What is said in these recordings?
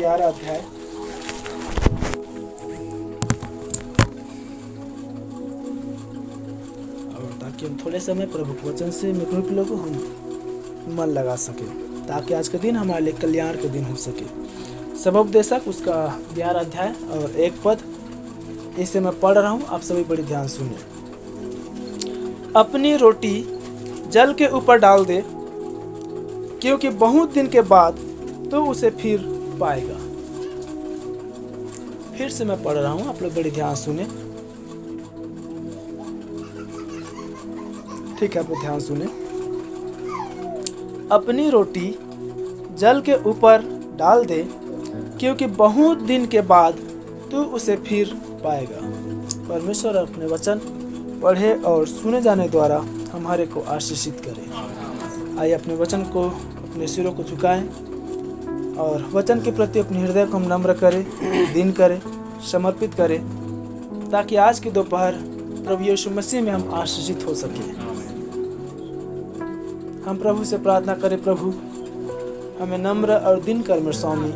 11 अध्याय और ताकि हम थोड़े समय प्रभु के वचन से मित्रों लोगों हम मन लगा सके, ताकि आज का दिन हमारे लिए कल्याण का दिन हो सके। सबोपदेशक उसका 11 अध्याय और 1 पद, इसे मैं पढ़ रहा हूँ, आप सभी बड़ी ध्यान सुनिए। अपनी रोटी जल के ऊपर डाल दे, क्योंकि बहुत दिन के बाद तो उसे फिर पाएगा। फिर से मैं पढ़ रहा हूँ, आप लोग बड़ी ध्यान सुने। ठीक है, आप लोग ध्यान सुने। अपनी रोटी जल के ऊपर डाल दे, क्योंकि बहुत दिन के बाद तू उसे फिर पाएगा। परमेश्वर अपने वचन पढ़े और सुने जाने द्वारा हमारे को आशीषित करे। आइए अपने वचन को, अपने सिरों को झुकाएं और वचन के प्रति अपने हृदय को हम नम्र करें, दिन करें, समर्पित करें, ताकि आज की दोपहर प्रभु यीशु मसीह में हम आशीषित हो सके। हम प्रभु से प्रार्थना करें, प्रभु हमें नम्र और दिन कर मेरे स्वामी,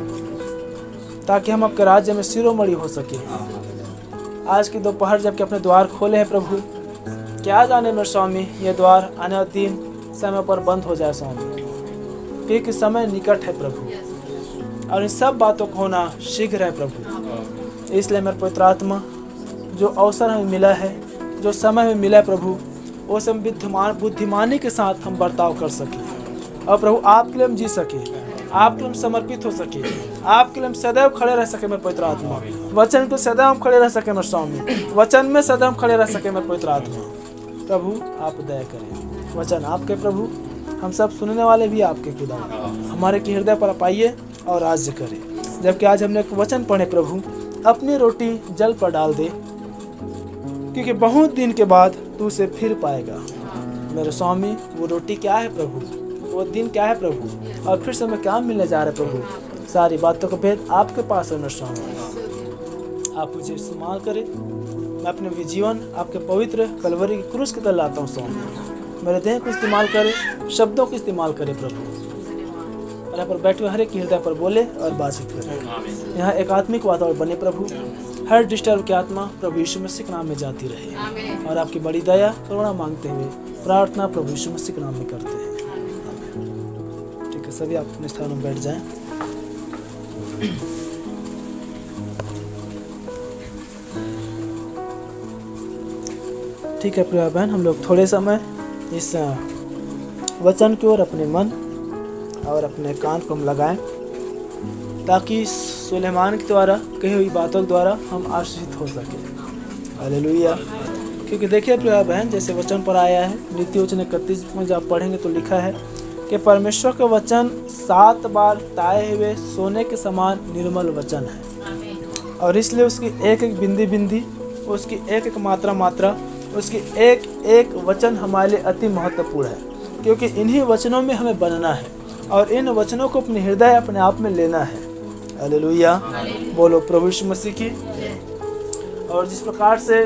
ताकि हम आपके राज्य में शिरोमणि हो सके। आज की दोपहर जबकि अपने द्वार खोले हैं प्रभु, क्या जाने मेरे स्वामी ये द्वार आने वाले दिन समय पर बंद हो जाए स्वामी, क्योंकि समय निकट है प्रभु और इन सब बातों को होना शीघ्र है प्रभु। इसलिए मेरे पवित्र आत्मा, जो अवसर हमें मिला है, जो समय हमें मिला है प्रभु, वो सब बुद्धिमानी के साथ हम बर्ताव कर सके और प्रभु आपके लिए हम जी सके, आपके लिए हम समर्पित हो सके, आपके लिए हम सदैव खड़े रह सके मेरे पवित्र आत्मा। वचन को सदैव हम खड़े रह सके मेरे स्वामी, वचन में सदैव हम खड़े रह सके मेरे पवित्र आत्मा। प्रभु आप दया करें, वचन आपके प्रभु, हम सब सुनने वाले भी आपके खुदा, हमारे के हृदय पर आप आइए और राज्य करें। जबकि आज हमने एक वचन पढ़े प्रभु, अपनी रोटी जल पर डाल दे, क्योंकि बहुत दिन के बाद तू उसे फिर पाएगा। मेरे स्वामी वो रोटी क्या है प्रभु, वो दिन क्या है प्रभु, और फिर से हमें क्या मिलने जा रहा है प्रभु, सारी बातों का भेद आपके पास है मेरे स्वामी। आप मुझे इस्तेमाल करें, मैं अपने भी जीवन आपके पवित्र कलवरी की क्रूस की तरह लाता हूँ स्वामी। मेरे देह को इस्तेमाल करें, शब्दों को इस्तेमाल करें प्रभु, और यहाँ पर बैठे हुए हर एक हृदय पर बोले और बातचीत करें। यहाँ एक आत्मिक वातावरण बने प्रभु, हर डिस्टर्ब की आत्मा प्रभु यीशु मसीह के नाम में जाती रहे, और आपकी बड़ी दया करुणा मांगते हुए प्रार्थना प्रभु यीशु मसीह के नाम में करते हैं। ठीक है, सभी आप अपने स्थान में बैठ जाएं। ठीक है प्रिय बहन, हम लोग थोड़े समय इस वचन की ओर अपने मन और अपने कान को हम लगाएं, ताकि सुलेमान के द्वारा कही हुई बातों के द्वारा हम आशीषित हो सके। हालेलुया। क्योंकि देखिए प्रिय बहन, जैसे वचन पर आया है, नीति वचन 31 में जब आप पढ़ेंगे तो लिखा है कि परमेश्वर का वचन 7 बार ताए हुए सोने के समान निर्मल वचन है, और इसलिए उसकी एक एक बिंदी बिंदी, उसकी एक एक मात्रा, उसकी एक एक वचन हमारे लिए अति महत्वपूर्ण है, क्योंकि इन्हीं वचनों में हमें बनना है और इन वचनों को अपने हृदय अपने आप में लेना है। हालेलुया, बोलो प्रभु यीशु मसीह की। और जिस प्रकार से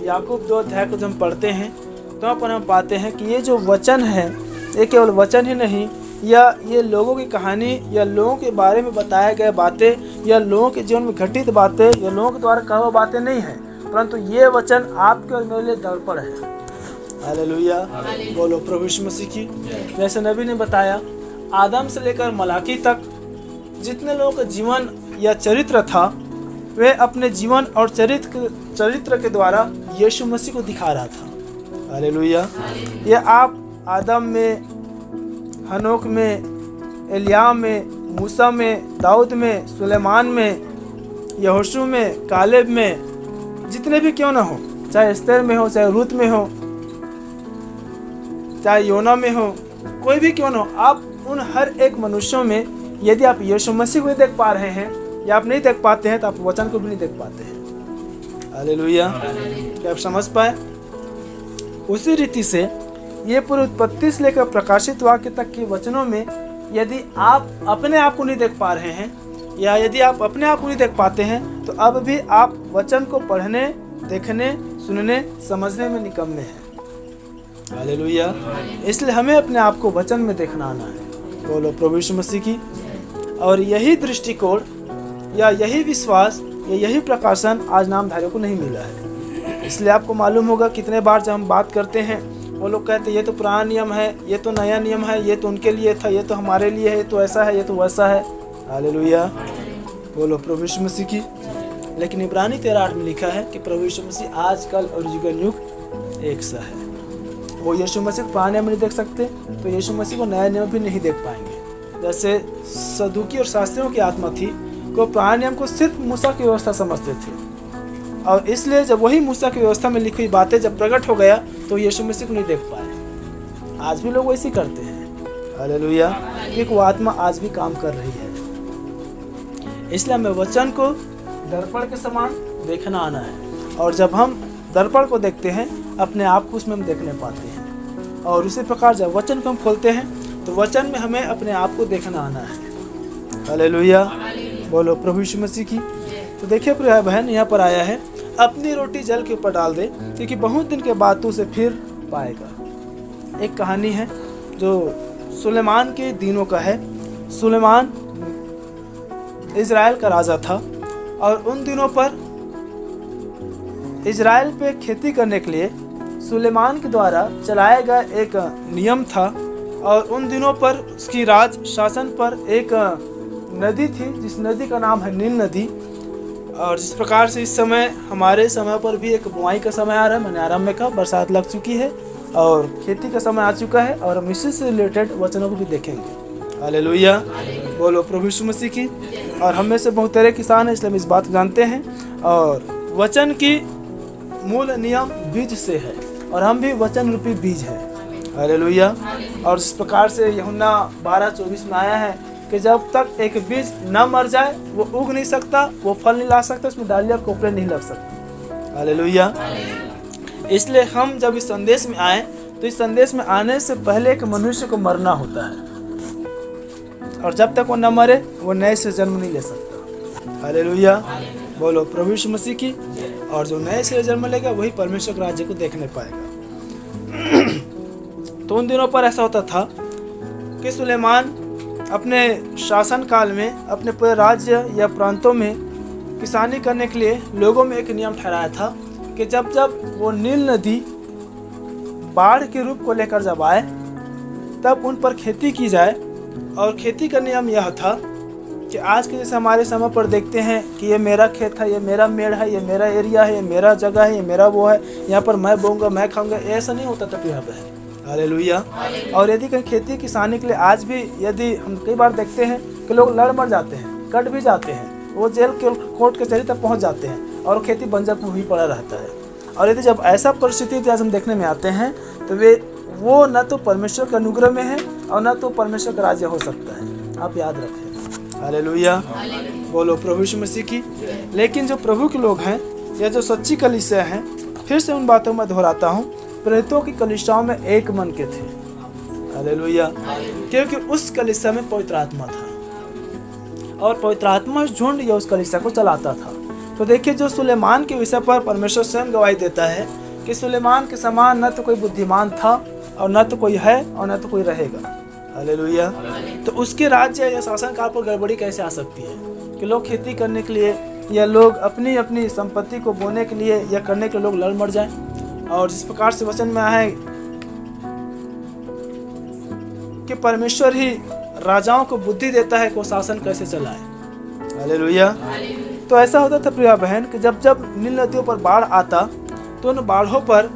याकूब 2 अध्याय को जब हम पढ़ते हैं तो वहाँ पर हम पाते हैं कि ये जो वचन है, ये केवल वचन ही नहीं, या ये लोगों की कहानी, या लोगों के बारे में बताए गए बातें, या लोगों के जीवन में घटित बातें, या लोगों के द्वारा कहा हुआ बातें नहीं है, परंतु ये वचन आपके और मेरे लिए दर्पण है। हालेलुया, बोलो प्रभु यीशु मसीह की। जैसे नबी ने बताया, आदम से लेकर मलाकी तक जितने लोगों का जीवन या चरित्र था, वे अपने जीवन और चरित्र के द्वारा यीशु मसीह को दिखा रहा था। हालेलुया। ये आप आदम में, हनोक में, एलिया में, मूसा में, दाऊद में, सुलेमान में, यहोशू में, कालेब में, जितने भी क्यों ना हो, चाहे एस्तेर में हो, चाहे रूत में हो, चाहे योना में हो, कोई भी क्यों ना हो, आप उन हर एक मनुष्यों में यदि आप यीशु मसीह को देख पा रहे हैं या आप नहीं देख पाते हैं, तो आप वचन को भी नहीं देख पाते हैं। हालेलुया, क्या आप समझ पाए? उसी रीति से ये पूरी उत्पत्ति से लेकर प्रकाशित वाक्य तक के वचनों में यदि आप अपने आप को नहीं देख पा रहे हैं, या यदि आप अपने आप को नहीं देख पाते हैं, तो अब भी आप वचन को पढ़ने, देखने, सुनने, समझने में निकम्मे हैं। हालेलुया। इसलिए हमें अपने आप को वचन में देखना आना है। बोलो प्रभु यीशु मसीह की। और यही दृष्टिकोण या यही विश्वास या यही प्रकाशन आज नामधारियों को नहीं मिला है। इसलिए आपको मालूम होगा कितने बार जब हम बात करते हैं वो लोग कहते हैं ये तो पुराना नियम है, ये तो नया नियम है, ये तो उनके लिए था, ये तो हमारे लिए है, ये तो ऐसा है, ये तो वैसा है। हालेलुया, बोलो प्रभु यीशु मसीह की। लेकिन इब्रानी 13:8 में लिखा है कि प्रभु यीशु मसीह आजकल और युग युग एक सा है। वो यीशु मसीह को पुराने नियम नहीं देख सकते तो यीशु मसीह को नया नियम भी नहीं देख पाएंगे। जैसे सदूकी और शास्त्रियों की आत्मा थी वो पुराने नियम को सिर्फ मूसा की व्यवस्था समझते थे, और इसलिए जब वही मूसा की व्यवस्था में लिखी हुई बातें जब प्रकट हो गया तो यीशु मसीह को नहीं देख पाए। आज भी लोग वैसे करते हैं। हालेलुया, क्योंकि वो आत्मा आज भी काम कर रही है। इसलिए हमें वचन को दर्पण के समान देखना आना है, और जब हम दर्पण को देखते हैं अपने आप को उसमें हम देखने पाते हैं, और उसी प्रकार जब वचन को हम खोलते हैं तो वचन में हमें अपने आप को देखना आना है। हालेलुया, बोलो प्रभु यीशु मसीह की। तो देखिए प्रिय बहन, यहाँ पर आया है अपनी रोटी जल के ऊपर डाल दे क्योंकि बहुत दिन के बाद तू उसे फिर पाएगा। एक कहानी है जो सुलेमान के दिनों का है। सुलेमान इज़राइल का राजा था, और उन दिनों पर इज़राइल पे खेती करने के लिए सुलेमान के द्वारा चलाया गया एक नियम था। और उन दिनों पर उसकी राज शासन पर एक नदी थी जिस नदी का नाम है नील नदी। और जिस प्रकार से इस समय हमारे समय पर भी एक बुआई का समय आ रहा है, मैंने आरंभ में कहा, बरसात लग चुकी है और खेती का समय आ चुका है, और हम इसी से रिलेटेड वचनों को भी देखेंगे। हालेलुया, बोलो प्रभु यीशु मसीह की। और हम में से बहुत तरह किसान हैं, इसलिए हम इस बात को जानते हैं। और वचन की मूल नियम बीज से है, और हम भी वचन रूपी बीज है। हालेलुया। और जिस प्रकार से यूहन्ना 12:24 में आया है कि जब तक एक बीज न मर जाए वो उग नहीं सकता, वो फल नहीं ला सकता, उसमें डालियाँ और कोपरे नहीं लग सकती। हालेलुया। इसलिए हम जब इस संदेश में आए तो इस संदेश में आने से पहले एक मनुष्य को मरना होता है, और जब तक वो न मरे वो नए से जन्म नहीं ले सकता। हालेलुया, बोलो प्रभु यीशु मसीह की। और जो नए से जन्म लेगा वही परमेश्वर के राज्य को देखने पाएगा। तो उन दिनों पर ऐसा होता था कि सुलेमान अपने शासन काल में अपने पूरे राज्य या प्रांतों में किसानी करने के लिए लोगों में एक नियम ठहराया था कि जब जब वो नील नदी बाढ़ के रूप को लेकर जब आए तब उन पर खेती की जाए। और खेती का नियम यह था कि आज के जैसे हमारे समय पर देखते हैं कि ये मेरा खेत है, ये मेरा मेड़ है, ये मेरा एरिया है, ये मेरा जगह है, ये मेरा वो है, यहाँ पर मैं बोऊंगा, मैं खाऊंगा, ऐसा नहीं होता था प्रिय बहन। हालेलुया। और यदि कहीं खेती किसानी के लिए आज भी यदि हम कई बार देखते हैं कि लोग लड़ मर जाते हैं, कट भी जाते हैं, वो जेल के कोर्ट कचहरी तक पहुँच जाते हैं और खेती बंजर भी पड़ा रहता है। और यदि जब ऐसा परिस्थिति आज हम देखने में आते हैं तो वो न तो परमेश्वर के अनुग्रह में है और न तो परमेश्वर का राज्य हो सकता है। आप याद रखें। हालेलुया, बोलो प्रभु यीशु मसीह की। लेकिन जो प्रभु के लोग हैं या जो सच्ची कलीसिया हैं, फिर से उन बातों में दोहराता हूँ, प्रेरितों की कलीसियाओं में एक मन के थे। हालेलुया, क्योंकि उस कलीसिया में पवित्र आत्मा था और पवित्र आत्मा झुंड या उस कलीसिया को चलाता था। तो देखिए, जो सुलेमान के विषय पर परमेश्वर स्वयं गवाही देता है कि सुलेमान के समान न तो कोई बुद्धिमान था और न तो कोई है और न तो कोई रहेगा। हालेलुया। तो उसके राज्य या शासन काल पर गड़बड़ी कैसे आ सकती है कि लोग खेती करने के लिए या लोग अपनी अपनी संपत्ति को बोने के लिए या करने के लिए लोग लड़ मर जाएं। और जिस प्रकार से वचन में आया है कि परमेश्वर ही राजाओं को बुद्धि देता है कि वो शासन कैसे चलाए। हालेलुया। तो ऐसा होता था प्रिय बहन कि जब जब नील नदियों पर बाढ़ आता तो उन बाढ़ों पर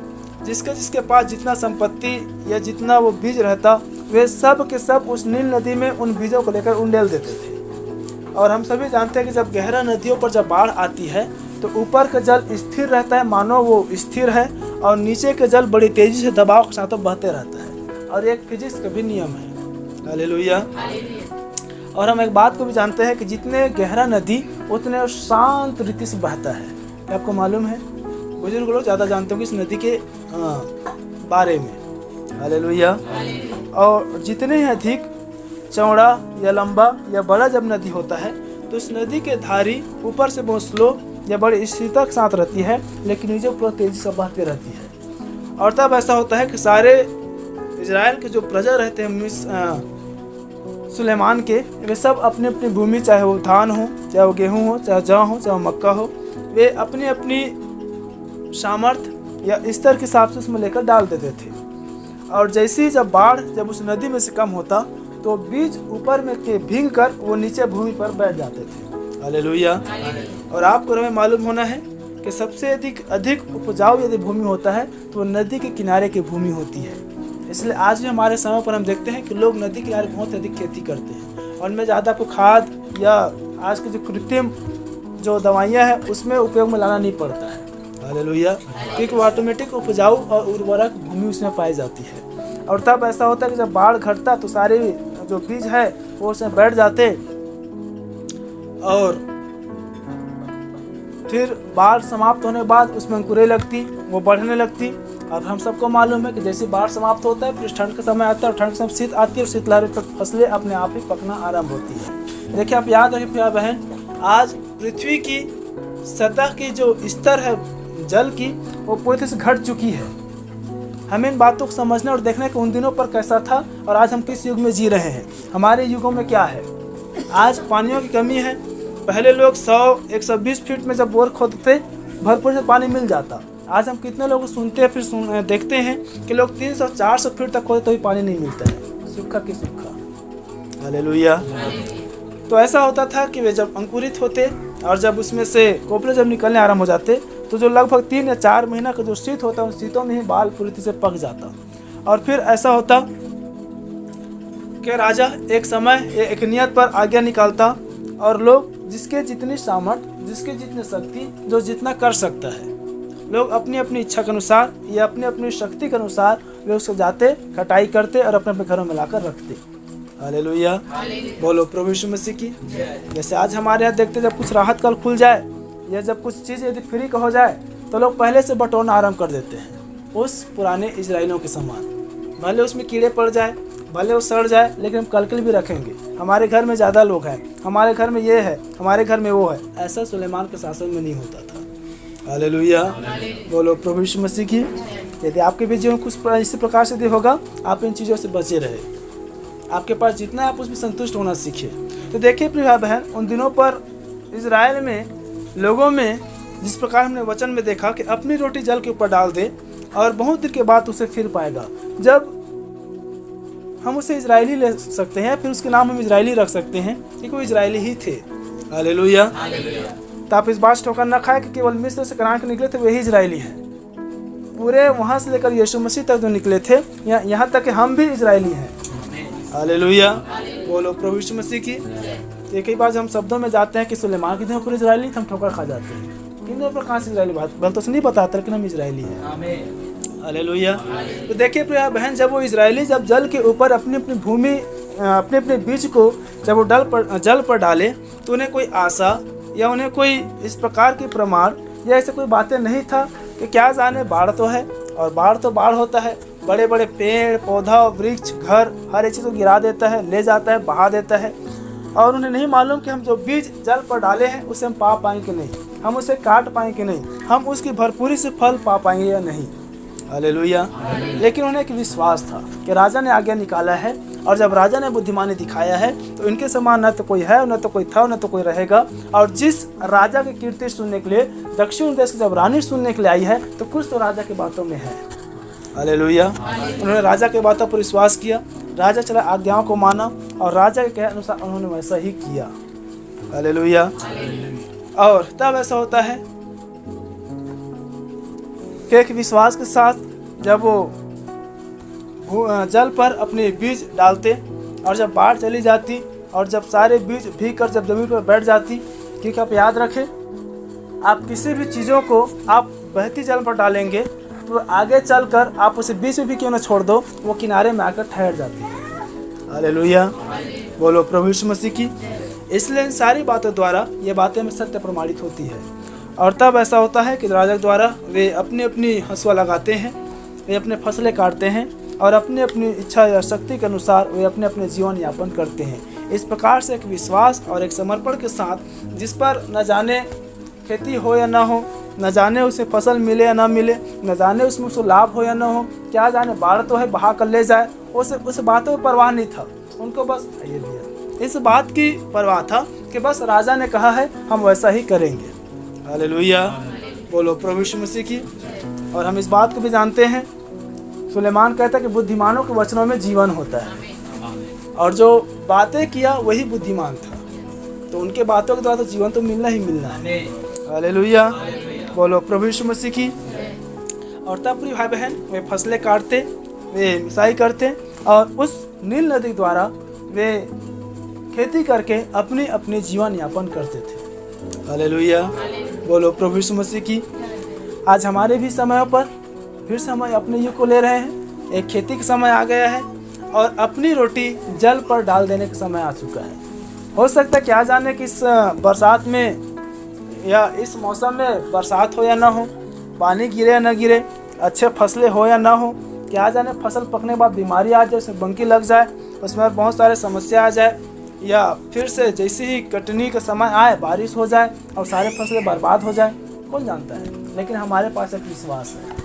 जिसके पास जितना संपत्ति या जितना वो बीज रहता वे सब के सब उस नील नदी में उन बीजों को लेकर उंडेल देते थे। और हम सभी जानते हैं कि जब गहरा नदियों पर जब बाढ़ आती है तो ऊपर का जल स्थिर रहता है, मानो वो स्थिर है, और नीचे के जल बड़ी तेजी से दबाव के साथ बहते रहता है। और एक फिजिक्स का भी नियम है। हालेलुया। और हम एक बात को भी जानते हैं कि जितने गहरा नदी उतने शांत रीति से बहता है। आपको मालूम है, बुजुर्ग लोग ज़्यादा जानते होंगे इस नदी के बारे में। हालेलुया। और जितने ही अधिक चौड़ा या लंबा या बड़ा जब नदी होता है तो उस नदी के धारी ऊपर से बहुत स्लो या बड़ी स्थिरता के साथ रहती है, लेकिन नीचे पूरा तेजी से बहती रहती है। और तब ऐसा होता है कि सारे इजराइल के जो प्रजा रहते हैं, सुलेमान के, वे सब अपनी अपनी भूमि, चाहे वो धान हो, चाहे वो गेहूँ हो, चाहे जौ हो, चाहे वो मक्का हो, वे अपनी अपनी सामर्थ्य या स्तर के हिसाब से उसमें लेकर डाल देते थे। और जैसे ही जब बाढ़ जब उस नदी में से कम होता तो बीज ऊपर में के भीग कर वो नीचे भूमि पर बैठ जाते थे। हालेलुया। और आपको हमें मालूम होना है कि सबसे अधिक उपजाऊ यदि भूमि होता है तो वो नदी के किनारे की भूमि होती है। इसलिए आज भी हमारे समय पर हम देखते हैं कि लोग नदी किनारे बहुत अधिक खेती करते हैं और उनमें ज़्यादा आपको खाद या आज की जो कृत्रिम जो दवाइयाँ हैं उसमें उपयोग में लाना नहीं पड़ता है। हालेलुया। क्योंकि वो ऑटोमेटिक उपजाऊ और उर्वरक भूमि उसमें पाई जाती है। और तब ऐसा होता है कि जब बाढ़ घटता तो सारे जो बीज है वो उसमें बैठ जाते और फिर बाढ़ समाप्त होने के बाद उसमें अंकुरें लगती, वो बढ़ने लगती। और हम सबको मालूम है कि जैसे बाढ़ समाप्त होता है फिर ठंड का समय आता है और ठंड के समय शीत आती है और शीतलहर तक फसलें अपने आप ही पकना आरंभ होती है। देखिए आप याद रखिए प्रिय बहन, आज पृथ्वी की सतह की जो स्तर है जल की वो पूरी तरह से घट चुकी है। हमें इन बातों को समझना और देखना कि उन दिनों पर कैसा था और आज हम किस युग में जी रहे हैं। हमारे युगों में क्या है, आज पानियों की कमी है। पहले लोग 100-120 फीट में जब बोर खोदते भरपूर से पानी मिल जाता। आज हम कितने लोग सुनते हैं फिर देखते हैं कि लोग 300-400 फीट तक खोदते तो भी पानी नहीं मिलता है, सूखा की सूखा। हालेलुया। तो ऐसा होता था कि वे जब अंकुरित होते और जब उसमें से कोपले जब निकलने आरंभ हो जाते तो जो लगभग 3 या 4 महीना का जो शीत होता है उन शीतों में ही बाल पूरी तरह से पक जाता। और फिर ऐसा होता कि राजा एक समय एक नियत पर आज्ञा निकालता और लोग जिसके जितनी सामर्थ्य, जिसके जितनी शक्ति, जो जितना कर सकता है, लोग अपनी अपनी इच्छा के अनुसार या अपनी अपनी शक्ति के अनुसार वे उसको जाते, कटाई करते और अपने अपने घरों में लाकर रखते। हालेलुया। बोलो प्रभु यीशु मसीह की। जैसे आज हमारे यहाँ देखते जब कुछ राहत काल खुल जाए या जब कुछ चीज़ यदि फ्री का हो जाए तो लोग पहले से बटोरना आरंभ कर देते हैं उस पुराने इजराइलियों के समान। भले उसमें कीड़े पड़ जाए, भले वो सड़ जाए, लेकिन हम कल भी रखेंगे। हमारे घर में ज़्यादा लोग हैं, हमारे घर में ये है, हमारे घर में वो है। ऐसा सुलेमान के शासन में नहीं होता था। हालेलुया। बोलो प्रभु यीशु मसीह की। यदि आपके भी जीवन कुछ इसी प्रकार से होगा, आप इन चीज़ों से बचे रहे, आपके पास जितना आप उसमें संतुष्ट होना सीखे। तो देखिए प्रिय बहन, उन दिनों पर इजराइल में लोगों में जिस प्रकार हमने वचन में देखा कि अपनी रोटी जल के ऊपर डाल दे और बहुत देर के बाद उसे फिर पाएगा। जब हम उसे इजरायली ले सकते हैं, फिर उसके नाम हम इजरायली रख सकते हैं क्योंकि वो इजरायली ही थे। हालेलुया। तो आप इस बात ठोकर न खाए कि केवल मिस्र से कनान के निकले थे वही इजरायली हैं। पूरे वहाँ से लेकर यीशु मसीह तक जो निकले थे, यहाँ तक कि हम भी इजरायली हैं। हालेलुया। बोलो प्रभु यीशु मसीह की। कई बार हम शब्दों में जाते हैं कि सुलेमान के दिन पूरे इजरायली थे, हम ठोकर खा जाते हैं। किन पर कहाँ से इजरायली बात तो नहीं बताता, लेकिन हम इजरायली हैं। हालेलुया। तो देखिए प्रिय बहन, जब वो इजरायली जब जल के ऊपर अपनी अपनी भूमि, अपने अपने बीज को जब वो जल पर डाले तो उन्हें कोई आशा या उन्हें कोई इस प्रकार के प्रमाण या ऐसे कोई बातें नहीं था कि क्या जाने बाढ़ तो है और बाढ़ तो बाढ़ होता है। बड़े बड़े पेड़ पौधा वृक्ष घर हर एक चीज़ को गिरा देता है, ले जाता है, बहा देता है। और उन्हें नहीं मालूम कि हम जो बीज जल पर डाले हैं उसे हम पा पाएंगे नहीं, हम उसे काट पाएंगे नहीं, हम उसकी भरपूरी से फल पा पाएंगे या नहीं। हालेलुया। लेकिन उन्हें एक विश्वास था कि राजा ने आज्ञा निकाला है और जब राजा ने बुद्धिमानी दिखाया है तो इनके समान न तो कोई है, न तो कोई था, न तो कोई रहेगा। और जिस राजा की कीर्ति सुनने के लिए दक्षिण देश की जब रानी सुनने के लिए आई है तो कुछ तो राजा की बातों में है। हालेलुया। उन्होंने राजा की बातों पर विश्वास किया, राजा चला आज्ञाओं को माना और राजा के कहे अनुसार उन्होंने वैसा ही किया। हालेलुया। और तब ऐसा होता है कि एक विश्वास के साथ जब वो जल पर अपने बीज डालते और जब बाढ़ चली जाती और जब सारे बीज भीग कर जब जमीन पर बैठ जाती, क्योंकि आप याद रखें, आप किसी भी चीज़ों को आप बहती जल पर डालेंगे तो आगे चलकर आप उसे बीच में भी क्यों न छोड़ दो, वो किनारे में आकर ठहर जाती है। हालेलुया। बोलो प्रभु यीशु मसीह की। इसलिए इन सारी बातों द्वारा ये बातें में सत्य प्रमाणित होती है। और तब ऐसा होता है कि राजा द्वारा वे अपनी अपनी हंसुआ लगाते हैं, वे अपने फसलें काटते हैं और अपनी अपनी इच्छा या शक्ति के अनुसार वे अपने अपने जीवन यापन करते हैं। इस प्रकार से एक विश्वास और एक समर्पण के साथ, जिस पर न जाने खेती हो या ना हो, न जाने उसे फसल मिले या ना मिले, न जाने उसमें उसको लाभ हो या ना हो, क्या जाने बाढ़ तो है बहा कर ले जाए, उस बातों पर परवाह नहीं था। उनको बस ये लिया इस बात की परवाह था कि बस राजा ने कहा है हम वैसा ही करेंगे। हालेलुया, बोलो प्रभु यीशु मसीह की। और हम इस बात को भी जानते हैं, सुलेमान कहता है कि बुद्धिमानों के वचनों में जीवन होता है, और जो बातें किया वही बुद्धिमान था। तो उनके बातों के द्वारा तो जीवन तो मिलना ही मिलना है। हालेलुया, बोलो प्रभु यीशु मसीह की। और तब प्रिय भाई बहन, वे फसलें काटते, वे मिसाई करते, और उस नील नदी द्वारा वे खेती करके अपनी अपनी जीवन यापन करते थे। हालेलुया, बोलो प्रभु यीशु मसीह की। आज हमारे भी समयों पर फिर से हम अपने युग को ले रहे हैं। एक खेती का समय आ गया है और अपनी रोटी जल पर डाल देने का समय आ चुका है। हो सकता है क्या जाने कि इस बरसात में या इस मौसम में बरसात हो या ना हो, पानी गिरे या ना गिरे, अच्छे फसलें हो या ना हो, क्या जाने फसल पकने के बाद बीमारी आ जाए, उसमें बंकी लग जाए, उसमें बहुत सारे समस्या आ जाए, या फिर से जैसे ही कटनी का समय आए बारिश हो जाए और सारे फसलें बर्बाद हो जाए, कौन जानता है। लेकिन हमारे पास एक विश्वास है।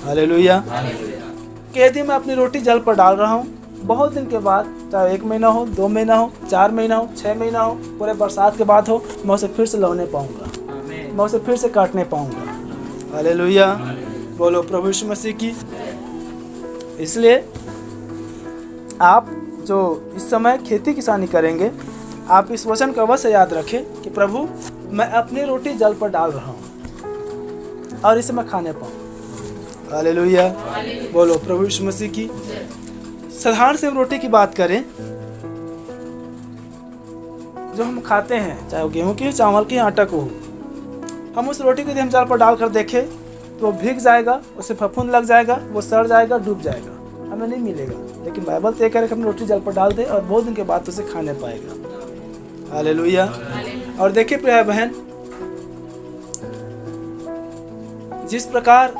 हालेलुया, कि यदि मैं अपनी रोटी जल पर डाल रहा हूँ, बहुत दिन के बाद, चाहे 1 महीना हो, 2 महीना हो, 4 महीना हो, 6 महीना हो, पूरे बरसात के बाद हो, मैं उसे फिर से लौने पाऊँगा, मैं उसे फिर से काटने पाऊँगा। हालेलुया, बोलो प्रभु यीशु मसीह की। इसलिए आप जो इस समय खेती किसानी करेंगे, आप इस वचन का अवश्य याद रखें कि प्रभु मैं अपनी रोटी जल पर डाल रहा हूँ और इसे मैं खाने पाऊँ। हालेलुया, बोलो प्रभु यीशु मसीह की। साधारण से हम रोटी की बात करें जो हम खाते हैं, चाहे वो गेहूं की हो, चावल की, आटा को हो, हम उस रोटी को यदि हम जल पर डालकर देखें तो वो भीग जाएगा, उसे फफूंद लग जाएगा, वो सड़ जाएगा, डूब जाएगा, हमें नहीं मिलेगा। लेकिन बाइबल तय करे कि हम रोटी जल पर डाल दें और बहुत दिन के बाद उसे खाने पाएगा। हालेलुया। और देखिए प्रिय बहन, जिस प्रकार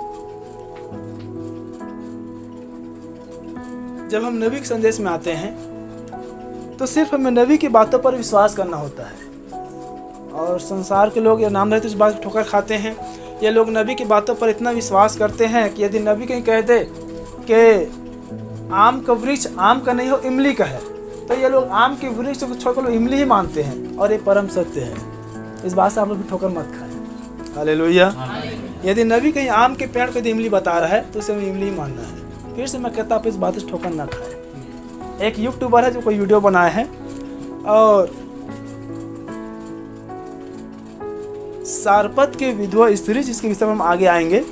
जब हम नबी के संदेश में आते हैं तो सिर्फ हमें नबी की बातों पर विश्वास करना होता है। और संसार के लोग ये नाम रहते इस बात की ठोकर खाते हैं। ये लोग नबी की बातों पर इतना विश्वास करते हैं कि यदि नबी कहीं कह दे कि आम का वृक्ष आम का नहीं हो, इमली का है, तो ये लोग आम के वृक्ष को छोड़कर इमली ही मानते हैं, और ये परम सत्य है। इस बात से आप लोग भी ठोकर मत खाएं। हालेलुया। यदि नबी कहीं आम के पेड़ को यदि इमली बता रहा है तो उसे इमली ही मानना है। फिर से मैं कहता आप इस बात से ठोकर ना खाएं। एक यूट्यूबर है जो कोई वीडियो बनाया है और सारपत के विधवा स्त्री, जिसके विषय में हम आगे आएंगे,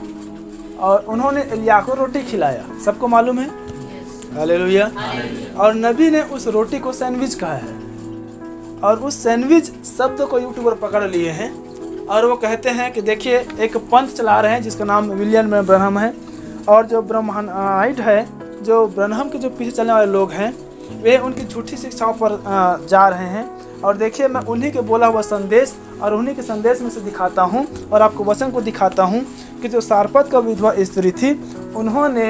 और उन्होंने एलिया को रोटी खिलाया, सबको मालूम है। हालेलुया। और नबी ने उस रोटी को सैंडविच कहा है, और उस सैंडविच शब्द को यूट्यूबर पकड़ लिए हैं और वो कहते हैं कि देखिए एक पंथ चला रहे हैं जिसका नाम विलियम ब्रनहम है, और जो ब्रह्माइट है, जो ब्रनहम के जो पीछे चलने वाले लोग हैं, वे उनकी झूठी शिक्षाओं पर जा रहे हैं। और देखिए मैं उन्हीं के बोला हुआ संदेश और उन्हीं के संदेश में से दिखाता हूँ और आपको वचन को दिखाता हूँ कि जो सारपत का विधवा स्त्री थी, उन्होंने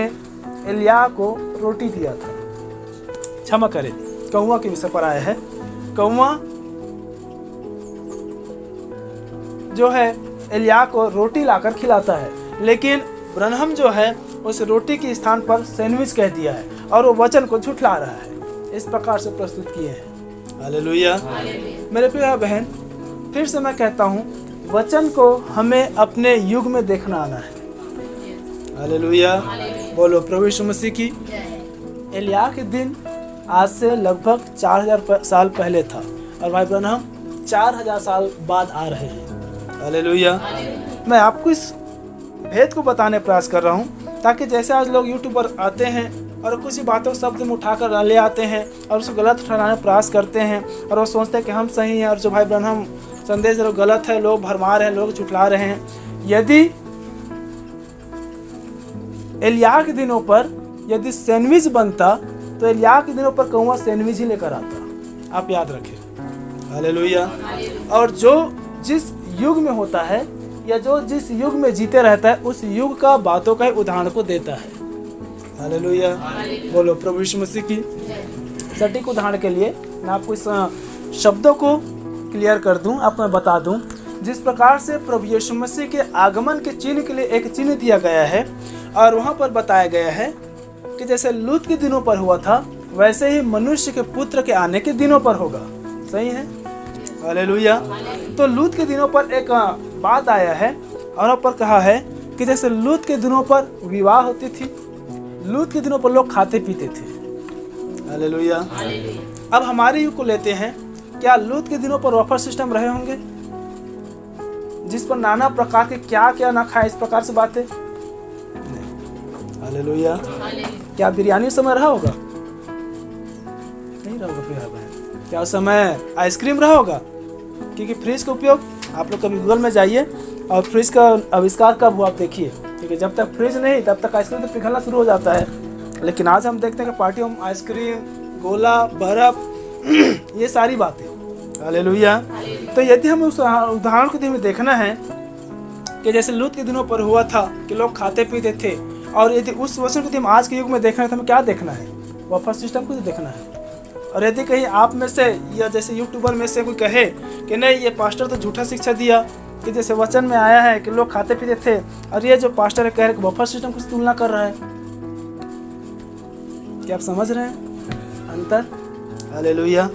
एलिया को रोटी दिया था। क्षमा करें, कौवा के विषय पर आया है। कौवा जो है एलिया को रोटी लाकर खिलाता है, लेकिन ब्रनहम जो है उस रोटी के स्थान पर सैंडविच कह दिया है और वो वचन को झुठला रहा है। इस प्रकार से प्रस्तुत किए हैं। हालेलुया। मेरे प्रिय बहन, फिर से मैं कहता हूँ, वचन को हमें अपने युग में देखना आना है। हालेलुया। बोलो प्रभु यीशु मसीह की। एलिया के दिन आज से लगभग 4000 साल पहले था और भाई ब्रनहम 4000 साल बाद आ रहे हैं। हालेलुया। मैं आपको इस भेद को बताने प्रयास कर रहा हूँ ताकि जैसे आज लोग यूट्यूब पर आते हैं और कुछ ही बातों शब्द में उठाकर ले आते हैं और उसको गलत ठहराने प्रयास करते हैं और वो सोचते हैं कि हम सही हैं, और जो भाई ब्रनहम संदेश जो गलत है, लोग भरमा रहे हैं, लोग झुठला रहे हैं। यदि एलिया के दिनों पर यदि सैंडविच बनता तो एलिया के दिनों पर कौवा सैंडविच ही लेकर आता। आप याद रखें। हालेलुया। और जो जिस युग में होता है या जो जिस युग में जीते रहता है, उस युग का बातों का उदाहरण को देता है। हालेलुया। बोलो प्रभु यीशु मसीह की। सटीक उदाहरण के लिए मैं आपको इस शब्दों को क्लियर कर दूं, आपको मैं बता दूं। जिस प्रकार से प्रभु यीशु मसीह के आगमन के चिन्ह के लिए एक चिन्ह दिया गया है और वहां पर बताया गया है कि जैसे लूत के दिनों पर हुआ था, वैसे ही मनुष्य के पुत्र के आने के दिनों पर होगा। सही है, हालेलुया। तो लूत के दिनों पर एक बात आया है और वहाँ पर कहा है कि जैसे लूत के दिनों पर विवाह होती थी, लूत के दिनों पर लोग खाते पीते थे। हालेलुया। अब हमारे युग को लेते हैं, क्या लूत के दिनों पर बफर सिस्टम रहे होंगे जिस पर नाना प्रकार के क्या क्या ना खाए, इस प्रकार से बातें? हालेलुया। क्या बिरयानी उस समय रहा होगा? नहीं रहा होगा प्यारा बहन। क्या उस समय आइसक्रीम रहा होगा? क्योंकि फ्रिज का उपयोग, आप लोग कभी गूगल में जाइए और फ्रिज का आविष्कार कब हुआ आप देखिए, क्योंकि जब तक फ्रिज नहीं तब तक आइसक्रीम तो पिघलना शुरू हो जाता है। लेकिन आज हम देखते हैं कि पार्टियों में आइसक्रीम, गोला, बर्फ ये सारी बातें। हालेलुया। तो यदि हम उस उदाहरण को हमें देखना है कि जैसे लूत के दिनों पर हुआ था कि लोग खाते पीते थे, और यदि उस वचन को हम आज के युग में देखना है तो हमें क्या देखना है? बफर सिस्टम को देखना है। और यदि कहीं आप में से या जैसे यूट्यूबर में से कोई कहे कि नहीं ये पास्टर तो झूठा शिक्षा दिया, कि जैसे वचन में आया है कि लोग खाते पीते थे, और ये जो पास्टर है कह रहे कि बफर सिस्टम की तुलना कर रहा है, क्या आप समझ रहे हैं अंतर? हालेलुया।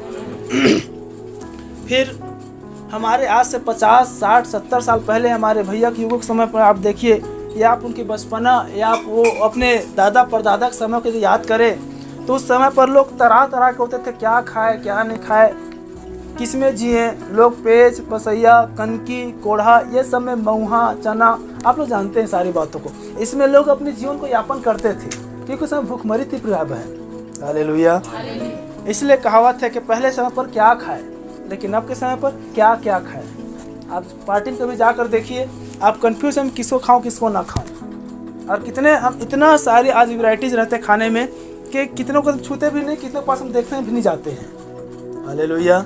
फिर हमारे आज से 50, 60, 70 साल पहले हमारे भैया के युग के समय पर आप देखिए, या आप उनकी बचपना या आप वो अपने दादा परदादा के समय को यदि याद करें तो उस समय पर लोग तरह तरह के होते थे, क्या खाए क्या नहीं खाए, किसमें जिए। लोग पेज, पसैया, कनकी, कोढ़ा, ये सब में मऊहा, चना, आप लोग जानते हैं सारी बातों को। इसमें लोग अपने जीवन को यापन करते थे क्योंकि उस समय भूखमरी थी प्रिय बहन। हालेलुया। इसलिए कहावत है कि पहले समय पर क्या खाए, लेकिन अब के समय पर क्या क्या खाए। आप पार्टी में कभी जाकर देखिए, आप कंफ्यूज हैं किसको खाऊं किसको ना खाऊं। और कितने हम इतना सारे आज वैरायटीज रहते हैं खाने में कि कितनों को छूते भी नहीं, कितनों के पास हम देखने भी नहीं जाते हैं। हालेलुया।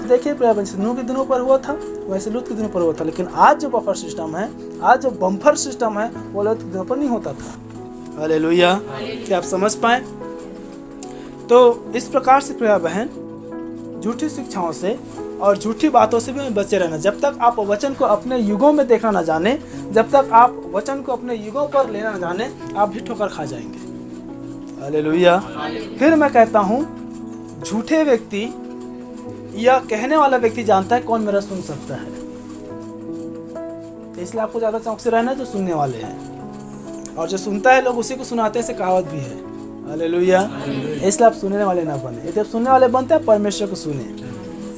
देखिए नूह के दिनों पर हुआ था वैसे लूत के दिनों पर हुआ था, लेकिन आज जो बफर सिस्टम है, आज जो बम्फर सिस्टम है, वो लूत के दिनों पर नहीं होता था। हालेलुया। क्या आप समझ पाए? तो इस प्रकार से प्रिय बहन, झूठी शिक्षाओं से और झूठी बातों से भी बचे रहना। जब तक आप वचन को अपने युगों में देखना न जाने, जब तक आप वचन को अपने युगों पर लेना न जाने, आप भी ठोकर खा जाएंगे। हालेलुया। फिर मैं कहता हूँ, झूठे व्यक्ति या कहने वाला व्यक्ति जानता है कौन मेरा सुन सकता है, इसलिए आपको ज्यादा चौक से रहना है जो सुनने वाले हैं, और जो सुनता है लोग उसी को सुनाते हैं, से कहावत भी है। हालेलुया। इसलिए आप सुनने वाले ना बने। यदि आप सुनने वाले बनते हैं, परमेश्वर को सुने,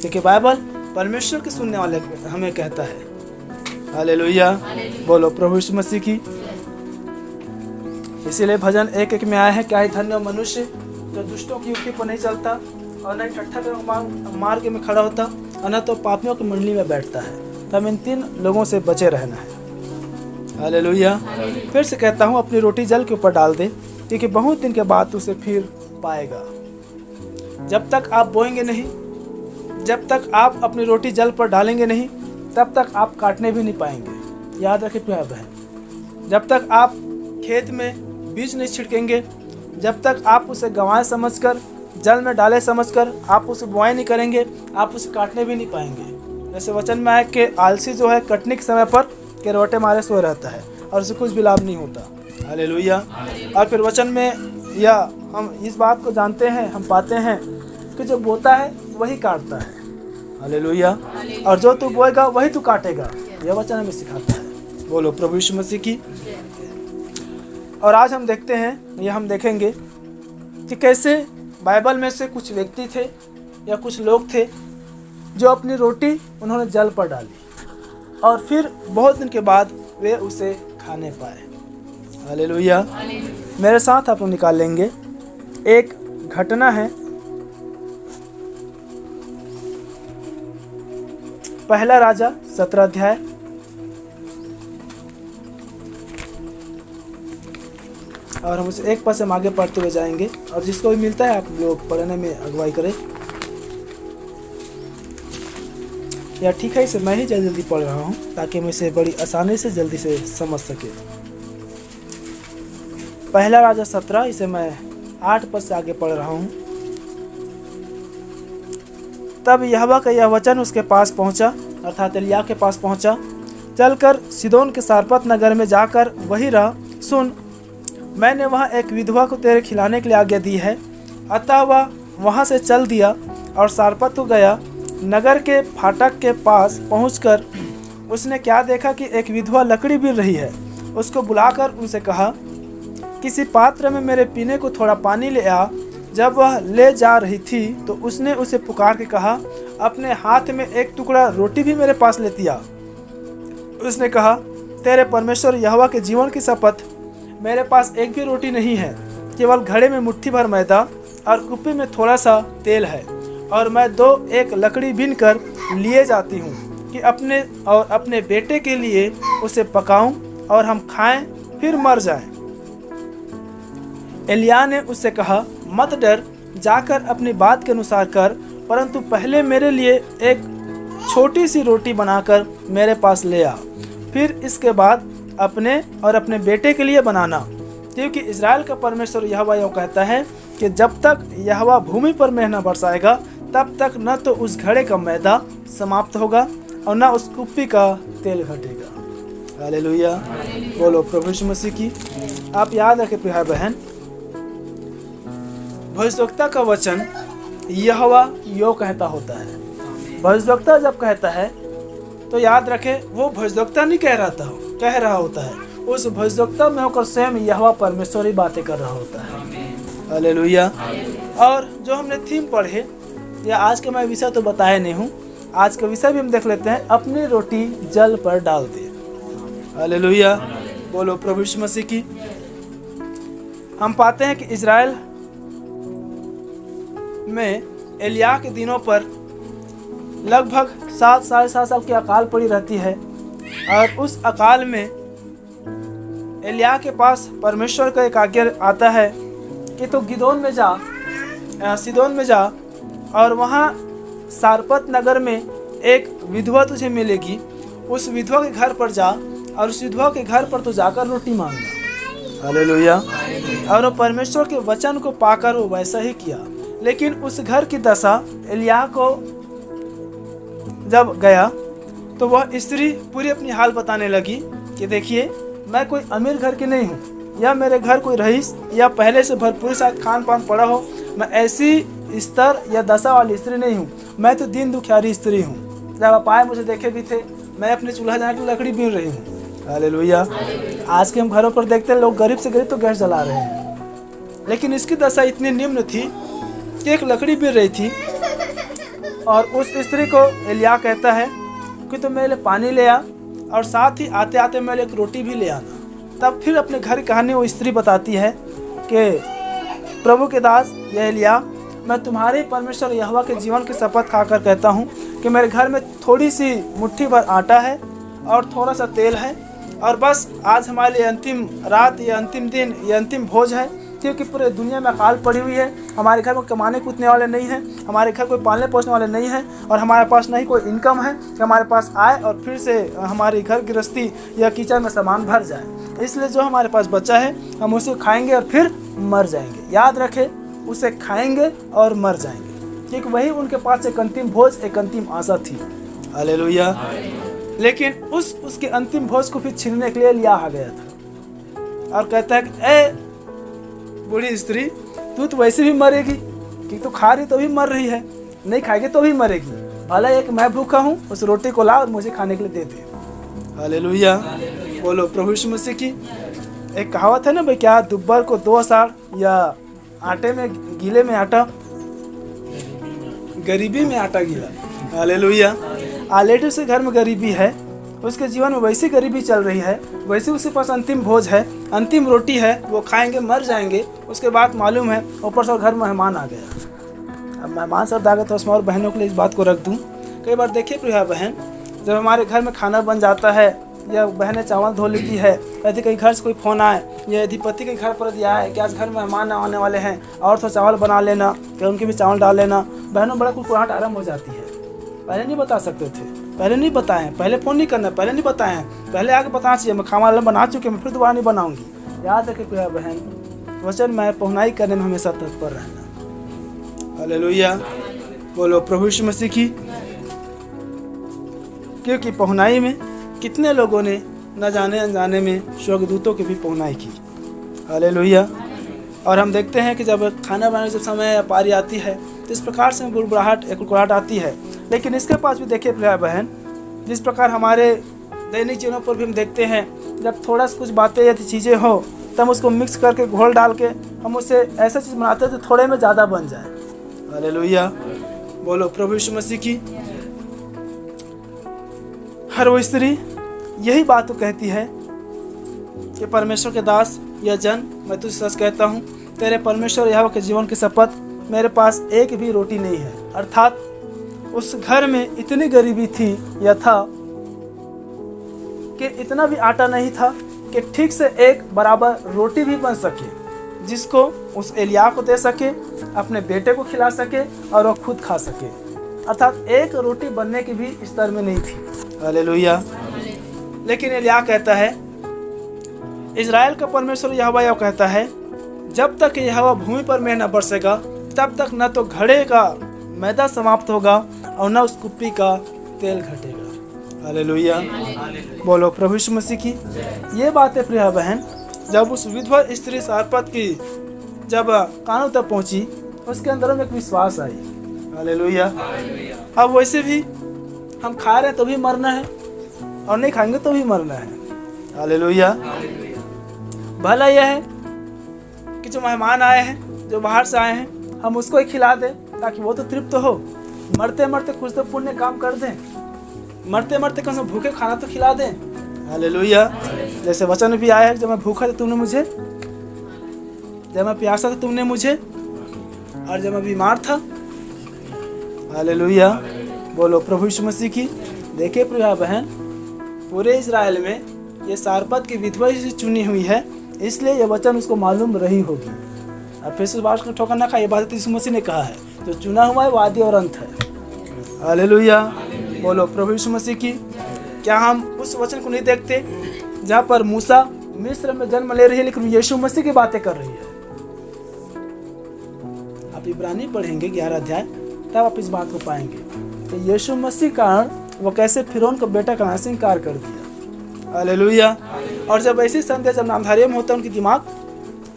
क्योंकि बाइबल परमेश्वर के सुनने वाले हमें कहता है। हालेलुया। बोलो प्रभु यीशु मसीह की। इसीलिए भजन 1:1 में आया है, क्या ही धन्य मनुष्य जो दुष्टों की युक्ति पर नहीं चलता और न ठट्ठा के मार्ग में खड़ा होता और न तो पापियों की मंडली में बैठता है। तो हम इन 3 लोगों से बचे रहना है। हालेलुया। फिर से कहता हूँ, अपनी रोटी जल के ऊपर डाल दे, क्योंकि बहुत दिन के बाद उसे फिर पाएगा। जब तक आप बोएंगे नहीं, जब तक आप अपनी रोटी जल पर डालेंगे नहीं, तब तक आप काटने भी नहीं पाएंगे। याद रखिए प्यार बहन, जब तक आप खेत में बीज नहीं छिड़केंगे, जब तक आप उसे गंवाए समझकर, जल में डाले समझकर आप उसे बुआई नहीं करेंगे, आप उसे काटने भी नहीं पाएंगे। जैसे वचन में है कि आलसी जो है कटने के समय पर करवटे मारे सोए रहता है और उसे कुछ भी लाभ नहीं होता। हालेलुया। और फिर वचन में या हम इस बात को जानते हैं, हम पाते हैं कि जो बोता है वही काटता है। हालेलुया। और जो तू बोएगा वही तू काटेगा, यह वचन हमें सिखाता है। बोलो प्रभु यीशु मसीह की। और आज हम देखते हैं, या हम देखेंगे कि कैसे बाइबल में से कुछ व्यक्ति थे या कुछ लोग थे जो अपनी रोटी उन्होंने जल पर डाली और फिर बहुत दिन के बाद वे उसे खाने पाए। हालेलुया। मेरे साथ आप निकाल लेंगे, एक घटना है, पहला राजा 17 अध्याय, और हम उसे एक पद से आगे पढ़ते हुए जाएंगे, और जिसको भी मिलता है आप लोग पढ़ने में अगुवाई करें। या ठीक है, इसे मैं ही जल्दी पढ़ रहा हूँ ताकि मैं इसे बड़ी आसानी से जल्दी से समझ सके। पहला राजा 17, इसे मैं 8 पद से आगे पढ़ रहा हूँ। तब यहोवा का यह वचन उसके पास पहुंचा, अर्थात एलिय्याह के पास पहुंचा। चलकर सीदोन के सारपत नगर में जाकर वहीं रह। सुन, मैंने वहाँ एक विधवा को तेरे खिलाने के लिए आज्ञा दी है, अतः वह वहाँ से चल दिया और सारपत को गया। नगर के फाटक के पास पहुंचकर उसने क्या देखा कि एक विधवा लकड़ी बीन रही है। उसको बुलाकर उनसे कहा, किसी पात्र में मेरे पीने को थोड़ा पानी ले आ। जब वह ले जा रही थी तो उसने उसे पुकार के कहा, अपने हाथ में एक टुकड़ा रोटी भी मेरे पास लेती आ। उसने कहा, तेरे परमेश्वर यहोवा के जीवन की शपथ, मेरे पास एक भी रोटी नहीं है, केवल घड़े में मुट्ठी भर मैदा और कुप्पी में थोड़ा सा तेल है, और मैं एक लकड़ी बीन कर लिए जाती हूँ कि अपने बेटे के लिए उसे पकाऊं और हम खाएं फिर मर जाएं। एलिय्याह ने उससे कहा, मत डर, जाकर अपनी बात के अनुसार कर, परंतु पहले मेरे लिए एक छोटी सी रोटी बनाकर मेरे पास ले आ, फिर इसके बाद अपने और अपने बेटे के लिए बनाना, क्योंकि इज़राइल का परमेश्वर यहोवा यूँ कहता है कि जब तक यहोवा भूमि पर मेंह न बरसाएगा तब तक न तो उस घड़े का मैदा समाप्त होगा और न उस कुप्पी का तेल घटेगा। हालेलुया, बोलो प्रभु यीशु मसीह की। आप याद रखें प्रिय बहन, भविष्यवक्ता का वचन यहोवा यो कहता होता है। भविष्यवक्ता जब कहता है तो याद रखे वो भविष्यवक्ता नहीं कह रहा होता है, उस भविष्यवक्ता में होकर स्वयं यहोवा परमेश्वर ही बातें कर रहा होता है। हालेलुया। और जो हमने थीम पढ़े, या आज का मैं विषय तो बताया नहीं हूँ, आज का विषय भी हम देख लेते हैं, अपनी रोटी जल पर डाल दे। हालेलुया, बोलो प्रभु यीशु मसीह की। हम पाते हैं कि इज़राइल में एलिय्याह के दिनों पर लगभग 7 साल की अकाल पड़ी रहती है, और उस अकाल में एलिय्याह के पास परमेश्वर का एक आज्ञा आता है कि तो सीदोन में जा और वहाँ सारपत नगर में एक विधवा तुझे मिलेगी, उस विधवा के घर पर जा और उस विधवा के घर पर तो जाकर रोटी मांगना। हालेलुया। और वो परमेश्वर के वचन को पाकर वो वैसा ही किया। लेकिन उस घर की दशा एलिय्याह को जब गया तो वह स्त्री पूरी अपनी हाल बताने लगी कि देखिए, मैं कोई अमीर घर की नहीं हूँ, या मेरे घर कोई रईस या पहले से भरपूर साथ खान पान पड़ा हो, मैं ऐसी स्तर या दशा वाली स्त्री नहीं हूँ, मैं तो दीन दुखियारी स्त्री हूँ। जब आप आए मुझे देखे भी थे, मैं अपने चूल्हा जाकर लकड़ी बीन रही हूँ। हालेलुया। आज के हम घरों पर देखते हैं लोग गरीब से गरीब तो गैस जला रहे हैं, लेकिन इसकी दशा इतनी निम्न थी कि एक लकड़ी बीन रही थी, और उस स्त्री को एलिय्याह कहता है कि तुम मेरे लिए पानी ले आ और साथ ही आते आते मेरे लिए एक रोटी भी ले आना। तब फिर अपने घर की कहानी वो स्त्री बताती है कि प्रभु के दास यह एलिय्याह, मैं तुम्हारे परमेश्वर यहोवा के जीवन की शपथ खाकर कहता हूँ कि मेरे घर में थोड़ी सी मुट्ठी भर आटा है और थोड़ा सा तेल है, और बस आज हमारे लिए अंतिम रात या अंतिम दिन या अंतिम भोज है, क्योंकि पूरे दुनिया में अकाल पड़ी हुई है। हमारे घर में कमाने कूदने वाले नहीं हैं, हमारे घर कोई पालने पोसने वाले नहीं हैं, और हमारे पास नहीं कोई इनकम है कि हमारे पास आए और फिर से हमारी घर गृहस्थी या किचन में सामान भर जाए। इसलिए जो हमारे पास बचा है हम उसे खाएंगे और फिर मर जाएंगे। याद रखें, उसे खाएंगे और मर जाएंगे, क्योंकि वही उनके पास एक अंतिम भोज, एक अंतिम आशा थी। हालेलुया। लेकिन उसके अंतिम भोज को फिर छीनने के लिए एलिय्याह आ गया था और कहता है कि ए बूढ़ी स्त्री, तू तो वैसे भी मरेगी, कि तू खा रही तो भी मर रही है, नहीं खाएगी तो भी मरेगी। भला एक मैं भूखा हूँ, उस रोटी को ला और मुझे खाने के लिए दे दे। हालेलुया, बोलो प्रभु यीशु मसीह की। एक कहावत है ना भाई, क्या दुब्बर को 2 साल या आटे में गीले में आटा, गरीबी में आटा गीला। हालेलुया। ऑलरेडी उसके घर में गरीबी है, उसके जीवन में वैसी गरीबी चल रही है, वैसे उसके पास अंतिम भोज है, अंतिम रोटी है, वो खाएंगे मर जाएंगे। उसके बाद मालूम है ऊपर से घर में मेहमान आ गया। अब मेहमान सब आ गए तो उसमें और बहनों के लिए इस बात को रख दूं, कई बार देखिए प्रिय बहन, जब हमारे घर में खाना बन जाता है या बहनें चावल धो लेती है, यदि कहीं घर से कोई फ़ोन आए या यदि पति के घर पर दिया है कि आज घर में मेहमान आने वाले हैं और तो चावल बना लेना, कि उनके भी चावल डाल लेना, बहनों बड़ा कुकड़ाहट आराम हो जाती है। पहले नहीं बता सकते थे, पहले नहीं बताएं, पहले फ़ोन नहीं करना, पहले नहीं बताएं, पहले आके बताना चाहिए। मैं खाना बना चुके, मैं फिर दोबारा नहीं बनाऊंगी। याद रखे प्रिय बहन, वचन में पहुनाई करने में हमेशा तत्पर रहना। हालेलुया, बोलो प्रभु यीशु मसीह की। क्योंकि पहुनाई में कितने लोगों ने न जाने अनजाने में स्वर्गदूतों की भी पहुनाई की। हालेलुया। और हम देखते हैं कि जब खाना बनाने के समय या पारी आती है तो इस प्रकार से कुड़कुड़ाहट आती है। लेकिन इसके पास भी देखिए प्रिय बहन, जिस प्रकार हमारे दैनिक जीवनों पर भी हम देखते हैं, जब थोड़ा सा कुछ बातें या चीज़ें हो तो हम उसको मिक्स करके घोल डाल के हम उससे ऐसा चीज़ बनाते हैं तो थोड़े में ज़्यादा बन जाए। हालेलुया, बोलो प्रभु यीशु मसीह की। हर वो स्त्री यही बात तो कहती है कि परमेश्वर के दास या जन, मैं तुझसे सच कहता हूँ, तेरे परमेश्वर यहोवा के जीवन की शपथ, मेरे पास एक भी रोटी नहीं है। अर्थात उस घर में इतनी गरीबी थी या था कि इतना भी आटा नहीं था कि ठीक से एक बराबर रोटी भी बन सके, जिसको उस एलिया को दे सके, अपने बेटे को खिला सके और वो खुद खा सके। अर्थात एक रोटी बनने की भी स्तर में नहीं थी। हालेलुया। लेकिन एलिया कहता है, इज़राइल का परमेश्वर यहोवा यह कहता है, जब तक यहोवा भूमि पर मेंह न बरसेगा तब तक न तो घड़े का मैदा समाप्त होगा और न उस कुप्पी का तेल घटेगा। हालेलुया, बोलो प्रभु यीशु मसीह की। ये बात है प्रिय बहन, जब उस विधवा स्त्री सारपत की जब कानों तक पहुंची, उसके अंदर में एक विश्वास आई। हालेलुया। अब वैसे भी हम खा रहे हैं तो भी मरना है और नहीं खाएंगे तो भी मरना है। हालेलुया। भला यह है कि जो मेहमान आए हैं, जो बाहर से आए हैं, हम उसको ही खिला दें ताकि वो तो तृप्त हो। मरते मरते कुछ तो पुण्य काम कर दें, मरते मरते कम से कम भूखे खाना तो खिला दें। हालेलुया। जैसे वचन भी आया है, जब मैं भूखा था तुमने मुझे, जब मैं प्यासा था तुमने मुझे, और जब मैं बीमार था। हालेलुया, बोलो प्रभु यीशु मसीह की। देखिए प्रिय बहन, पूरे इज़राइल में ये सारपत की विधवा चुनी हुई है, इसलिए ये वचन उसको मालूम रही होगी। अब फिर से बात को ठोकर ना खाए, ये बात यीशु मसीह ने कहा है, जो चुना हुआ है वो आदि और अंत है। हालेलुया, बोलो प्रभु यीशु मसीह की। क्या हम उस वचन को नहीं देखते जहाँ पर मूसा मिस्र में जन्म ले रही है, लेकिन यीशु मसीह की बातें कर रही है। आप इब्रानी पढ़ेंगे 11 अध्याय, तब आप इस बात को पाएंगे कि यीशु मसीह कारण वो कैसे फिरौन का बेटा कहने से इनकार कर दिया। हालेलुया। और जब ऐसी संदेश जब नामधारियों में होता है, उनकी दिमाग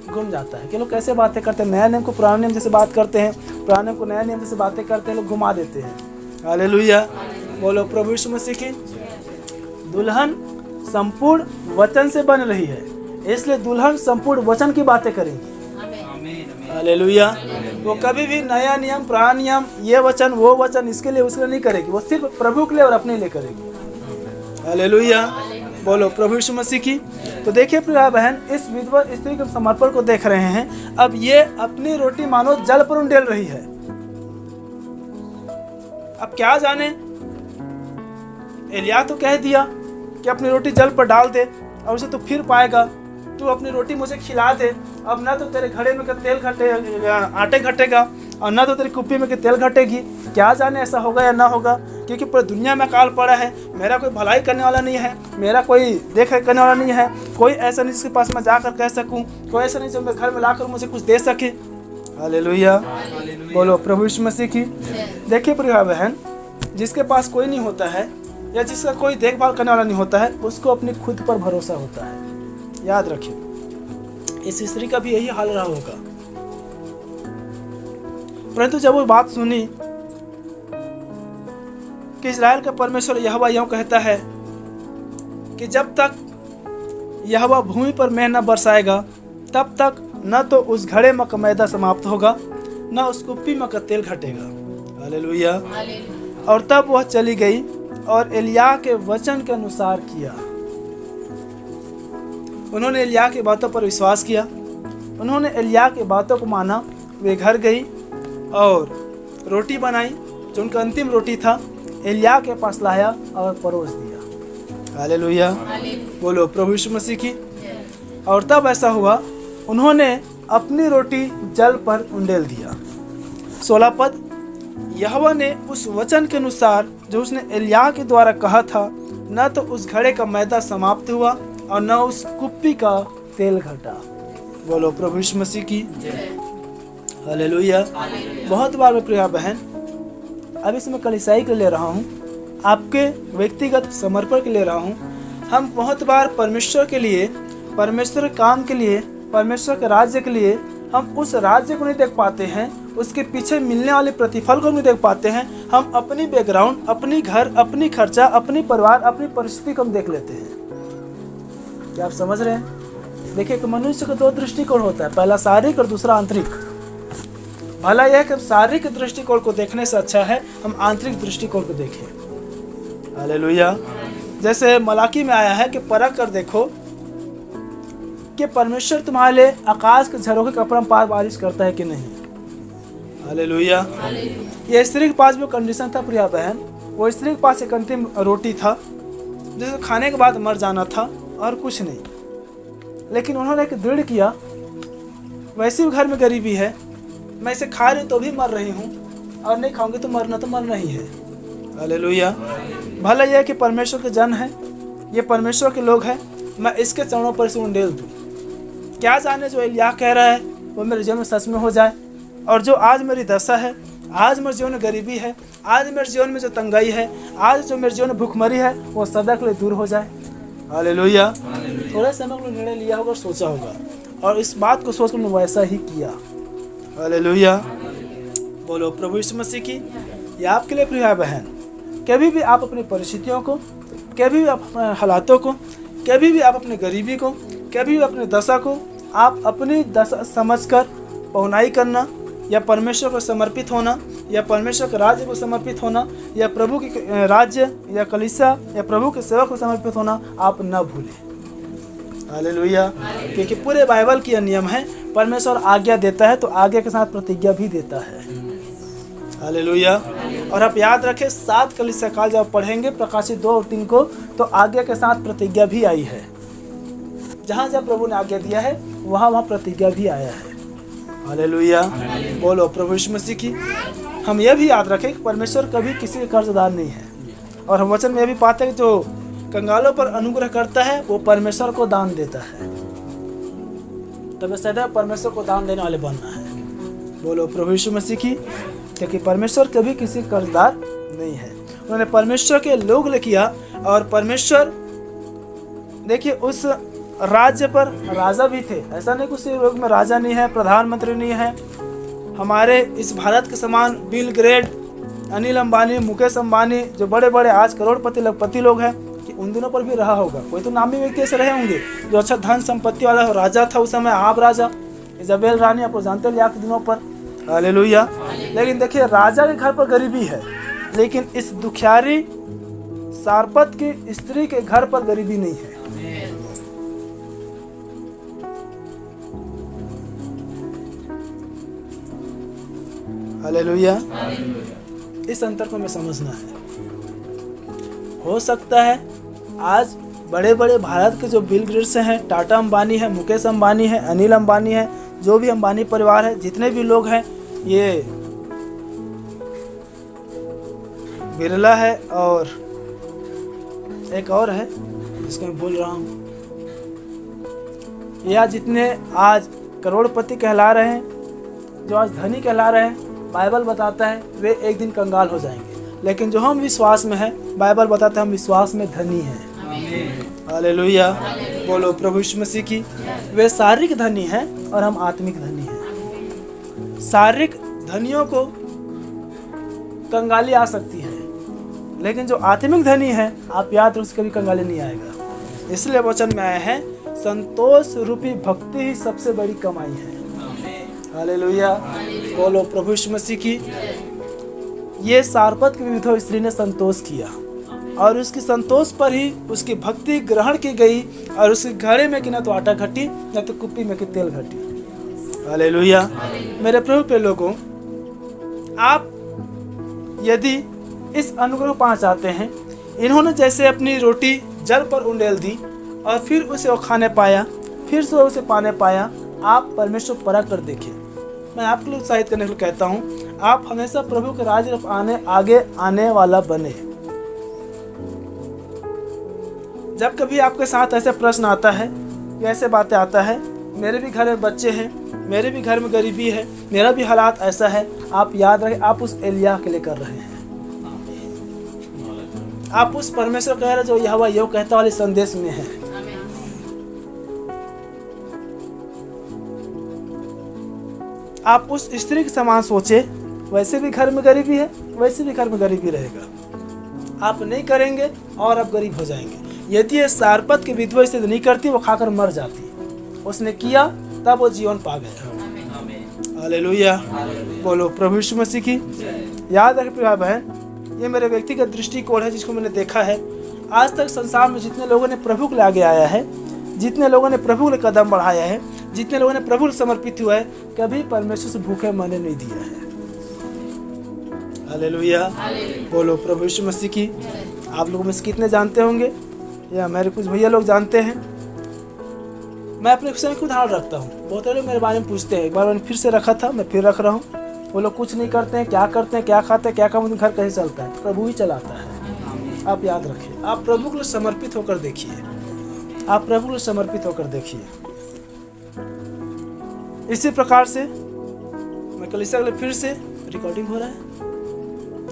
घूम जाता है कि लोग कैसे बातें करते हैं, नया नियम को पुराने नियम जैसे बात करते हैं, पुराने नियम को नया नियम जैसे बातें करते हैं, लोग घुमा देते हैं। हालेलुया, बोलो प्रभु यीशु मसीह की। दुल्हन संपूर्ण वचन से बन रही है, इसलिए दुल्हन संपूर्ण वचन की बातें करेंगी। हालेलुया। वो कभी भी नया नियम पुराना नियम, ये वचन वो वचन, इसके लिए उसके लिए नहीं करेगी, वो सिर्फ प्रभु के लिए और अपने लिए करेगी। हालेलुया, बोलो प्रभु यीशु मसीह की। तो देखिए प्रिय बहन, इस विधवा स्त्री के समर्पण को देख रहे हैं। अब ये अपनी रोटी मानो जल पर उंडेल रही है। अब क्या जाने, एलिया तो कह दिया कि अपनी रोटी जल पर डाल दे और उसे तो फिर पाएगा, तू अपनी रोटी मुझे खिला दे। अब ना तो तेरे घड़े में का तेल घटेगा, आटे घटेगा, और ना तो तेरी कुप्पी में की तेल घटेगी। क्या जाने ऐसा होगा या ना होगा, क्योंकि पूरी दुनिया में अकाल पड़ा है। मेरा कोई भलाई करने वाला नहीं है, मेरा कोई देख रेख करने वाला नहीं है, कोई ऐसा नहीं जिसके पास मैं जाकर कह सकूं, कोई ऐसा नहीं जो मेरे घर में लाकर मुझे कुछ दे सके। हालेलुया, बोलो प्रभु यीशु मसीह की। देखिए प्रिय बहन, जिसके पास कोई नहीं होता है या जिसका कोई देखभाल करने वाला नहीं होता है, उसको अपनी खुद पर भरोसा होता है। याद रखिए, इस स्त्री का भी यही हाल रहा होगा। परंतु जब वो बात सुनी कि इज़राइल का परमेश्वर यहोवा यूं कहता है कि जब तक यहोवा भूमि पर मेंह न बरसाएगा तब तक न तो उस घड़े में का मैदा समाप्त होगा, न उस कुप्पी में का तेल घटेगा। हालेलुया। और तब वह चली गई और एलिया के वचन के अनुसार किया। उन्होंने एलिया की बातों पर विश्वास किया, उन्होंने एलिया की बातों को माना। वे घर गई और रोटी बनाई, जो उनका अंतिम रोटी था, एलिया के पास लाया और परोस दिया। हालेलुया, बोलो प्रभु यीशु मसीह की। और तब ऐसा हुआ, उन्होंने अपनी रोटी जल पर उंडेल दिया। 16 पद, यहोवा ने उस वचन के अनुसार जो उसने एलिया के द्वारा कहा था, न तो उस घड़े का मैदा समाप्त हुआ और न उस कुप्पी का तेल घटा। बोलो प्रभु यीशु मसीह की। हालेलुया। बहुत बार मैं प्रिय बहन, अब इसमें कलीसिया के ले रहा हूँ, आपके व्यक्तिगत समर्पण के ले रहा हूँ। हम बहुत बार परमेश्वर के लिए, परमेश्वर के काम के लिए, परमेश्वर के राज्य के लिए हम उस राज्य को नहीं देख पाते हैं, उसके पीछे मिलने वाले प्रतिफल को नहीं देख पाते हैं। हम अपनी बैकग्राउंड, अपनी घर, अपनी खर्चा, अपनी परिवार, अपनी परिस्थिति को हम देख लेते हैं। क्या आप समझ रहे हैं? देखिए कि मनुष्य का 2 दृष्टिकोण होता है, पहला शारीरिक और दूसरा आंतरिक। भला यह है कि शारीरिक दृष्टिकोण को देखने से अच्छा है हम आंतरिक दृष्टिकोण को देखें। हालेलुया। जैसे मलाकी में आया है कि परख कर देखो कि परमेश्वर तुम्हारे लिए आकाश के झरोखे का अपरंपार बारिश करता है कि नहीं। हालेलुया। ये स्त्री के पास जो कंडीशन था प्रिया बहन, वो स्त्री के पास एक अंतिम रोटी था जिसे खाने के बाद मर जाना था और कुछ नहीं। लेकिन उन्होंने एक दृढ़ किया, वैसे भी घर में गरीबी है, मैं इसे खा रही हूँ तो भी मर रही हूँ और नहीं खाऊंगी तो मरना ही है। हालेलुया। भला यह कि परमेश्वर के जन है, ये परमेश्वर के लोग हैं, मैं इसके चरणों पर इसे उंडेल दूँ। क्या जाने जो एलिया कह रहा है वो मेरे जीवन में सच में हो जाए, और जो आज मेरी दशा है, आज मेरे जीवन में गरीबी है, आज मेरे जीवन में जो तंगाई है, आज जो मेरे जीवन में भूखमरी है, वो सदा के लिए दूर हो जाए। हालेलुया। थोड़े समय को निर्णय लिया होगा और सोचा होगा, और इस बात को सोचकर मैंने वैसा ही किया। हालेलुया। बोलो प्रभु यीशु मसीह की। ये आपके लिए प्रिय बहन, कभी भी आप अपनी परिस्थितियों को, कभी भी आप अपने हालातों को, कभी भी आप अपनी गरीबी को, कभी भी अपनी दशा को आप अपनी दशा समझकर पहुनाई करना, या परमेश्वर को समर्पित होना, या परमेश्वर के राज्य को समर्पित होना, या प्रभु के राज्य या कलीसिया या प्रभु के सेवा को समर्पित होना आप न भूलें। हालेलुया। क्योंकि पूरे बाइबल की यह नियम है, परमेश्वर आज्ञा देता है तो आज्ञा के साथ प्रतिज्ञा भी देता है। हालेलुया। और आप याद रखें 7 कलीसिया काल जब पढ़ेंगे प्रकाशित 2 और 3 को, तो आज्ञा के साथ प्रतिज्ञा भी आई है। जहाँ जहाँ प्रभु ने आज्ञा दिया है वहाँ प्रतिज्ञा भी आया है। हालेलुया। बोलो प्रभु यीशु मसीह की। हम यह भी याद रखें कि परमेश्वर कभी किसी का कर्जदार नहीं है, और हम वचन में भी पाते हैं कि जो कंगालों पर अनुग्रह करता है वो परमेश्वर को दान देता है। तब सदैव परमेश्वर को दान देने वाले बनना है। बोलो प्रभु यीशु मसीह की। क्योंकि परमेश्वर कभी किसी कर्जदार नहीं है। उन्होंने परमेश्वर के लोग ले किया, और परमेश्वर देखिए उस राज्य पर राजा भी थे। ऐसा नहीं कुछ लोग में राजा नहीं है, प्रधानमंत्री नहीं है। हमारे इस भारत के समान बिल गेट्स, अनिल अंबानी, मुकेश अंबानी, जो बड़े बड़े आज करोड़पति लखपति लोग हैं, कि उन दिनों पर भी रहा होगा। कोई तो नामी व्यक्ति ऐसे रहे होंगे जो अच्छा धन संपत्ति वाला राजा था उस समय। आप राजा इजाबेल रानी आप जानते लिया के दिनों पर। हालेलुया। लेकिन देखिए राजा के घर पर गरीबी है, लेकिन इस दुखियारी सारपत की स्त्री के घर पर गरीबी नहीं है। हालेलुया। इस अंतर को हमें समझना है। हो सकता है आज बड़े बड़े भारत के जो बिल गेट्स हैं, टाटा अंबानी है, मुकेश अंबानी है, अनिल अंबानी है, जो भी अंबानी परिवार है, जितने भी लोग हैं, ये बिरला है और एक और है जिसको मैं भूल रहा हूँ, या जितने आज करोड़पति कहला रहे हैं, जो आज धनी कहला रहे हैं, बाइबल बताता है वे एक दिन कंगाल हो जाएंगे। लेकिन जो हम विश्वास में है, बाइबल बताता है हम विश्वास में धनी हैं। हालेलुया। बोलो प्रभु यीशु मसीह की। वे शारीरिक धनी हैं और हम आत्मिक धनी हैं। शारीरिक धनियों को कंगाली आ सकती है, लेकिन जो आत्मिक धनी है, आप याद रखो कभी कंगाली नहीं आएगा। इसलिए वचन में आया है संतोष रूपी भक्ति ही सबसे बड़ी कमाई है। हालेलुया। बोलो प्रभु यीशु मसीह की। ये सारपत की विधवा स्त्री ने संतोष किया, और उसकी संतोष पर ही उसकी भक्ति ग्रहण की गई, और उसके घड़े में कि न तो आटा घटी न तो कुप्पी में कि तेल घटी। हालेलुया। मेरे प्रभु पे लोगों, आप यदि इस अनुग्रह पाना चाहते हैं, इन्होंने जैसे अपनी रोटी जल पर उंडेल दी और फिर उसे वो खाने पाया, फिर से उसे पाने पाया, आप परमेश्वर परख कर देखें। मैं आपके लिए उत्साहित करने के लिए कहता हूँ, आप हमेशा प्रभु के राज्य आगे आने वाला बने। जब कभी आपके साथ ऐसे प्रश्न आता है, ऐसे बातें आता है, मेरे भी घर में बच्चे हैं, मेरे भी घर में गरीबी है, मेरा भी हालात ऐसा है, आप याद रखें आप उस एलिया के लिए कर रहे हैं। आप उस परमेश्वर कह रहे जो यहोवा यो कहता वाले संदेश में है। आप उस स्त्री के समान सोचे, वैसे भी घर में गरीबी है, वैसे भी घर में गरीबी रहेगा। आप नहीं करेंगे और आप गरीब हो जाएंगे। यदि ये सारपत की विधवा इसे नहीं करती, वो खाकर मर जाती। उसने किया तब वो जीवन पा गया। हालेलुया, बोलो प्रभु यीशु मसीह की। याद रखें प्रिय बहन, ये मेरे व्यक्तिगत दृष्टिकोण है जिसको मैंने देखा है। आज तक संसार में जितने लोगों ने प्रभु के लिए आगे आया है, जितने लोगों ने प्रभु के लिए कदम बढ़ाया है, जितने लोगों ने प्रभु को समर्पित हुआ है, कभी परमेश्वर से भूखे मरने नहीं दिया है। हालेलुया, बोलो प्रभु यीशु मसीह की। आप लोगों में से कितने जानते होंगे, या मेरे कुछ भैया लोग जानते हैं। मैं अपने स्वयं को उदाहरण रखता हूँ। बहुत लोग मेरे बारे में पूछते हैं, एक बार मैंने फिर से रखा था, मैं फिर रख रहा हूँ। वो लोग कुछ नहीं करते हैं, क्या करते हैं, क्या खाते हैं, क्या काम, उनका घर कैसे चलता है, प्रभु ही चलाता है। आप याद रखिए, आप प्रभु के लिए समर्पित होकर देखिए, आप प्रभु के लिए समर्पित होकर देखिए। इसी प्रकार से मैं कलीसिया के लिए फिर से रिकॉर्डिंग हो रहा है।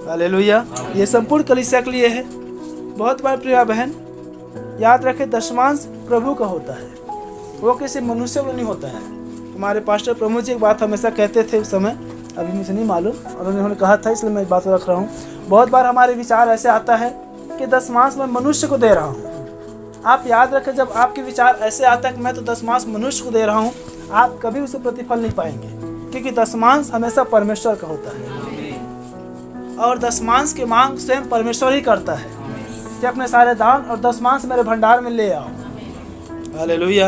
हालेलुया, ये संपूर्ण कलीसिया के लिए है। बहुत बार प्रिय बहन याद रखें, दशमांश प्रभु का होता है, वो किसी मनुष्य को नहीं होता है। हमारे पास्टर प्रमोद जी एक बात हमेशा कहते थे उस समय, अभी मुझे नहीं मालूम, और उन्होंने कहा था, इसलिए मैं बात रख रहा हूँ। बहुत बार हमारे विचार ऐसे आता है कि दशमांश मैं मनुष्य को दे रहा हूँ। आप याद रखें, जब आपके विचार ऐसे आता है कि मैं तो दशमांश मनुष्य को दे रहा हूँ, आप कभी उसे प्रतिफल नहीं पाएंगे, क्योंकि दशमांश हमेशा परमेश्वर का होता है। और दशमांश की मांग स्वयं परमेश्वर ही करता है कि अपने सारे दान और दशमांश मेरे भंडार में ले आओ। हालेलुया।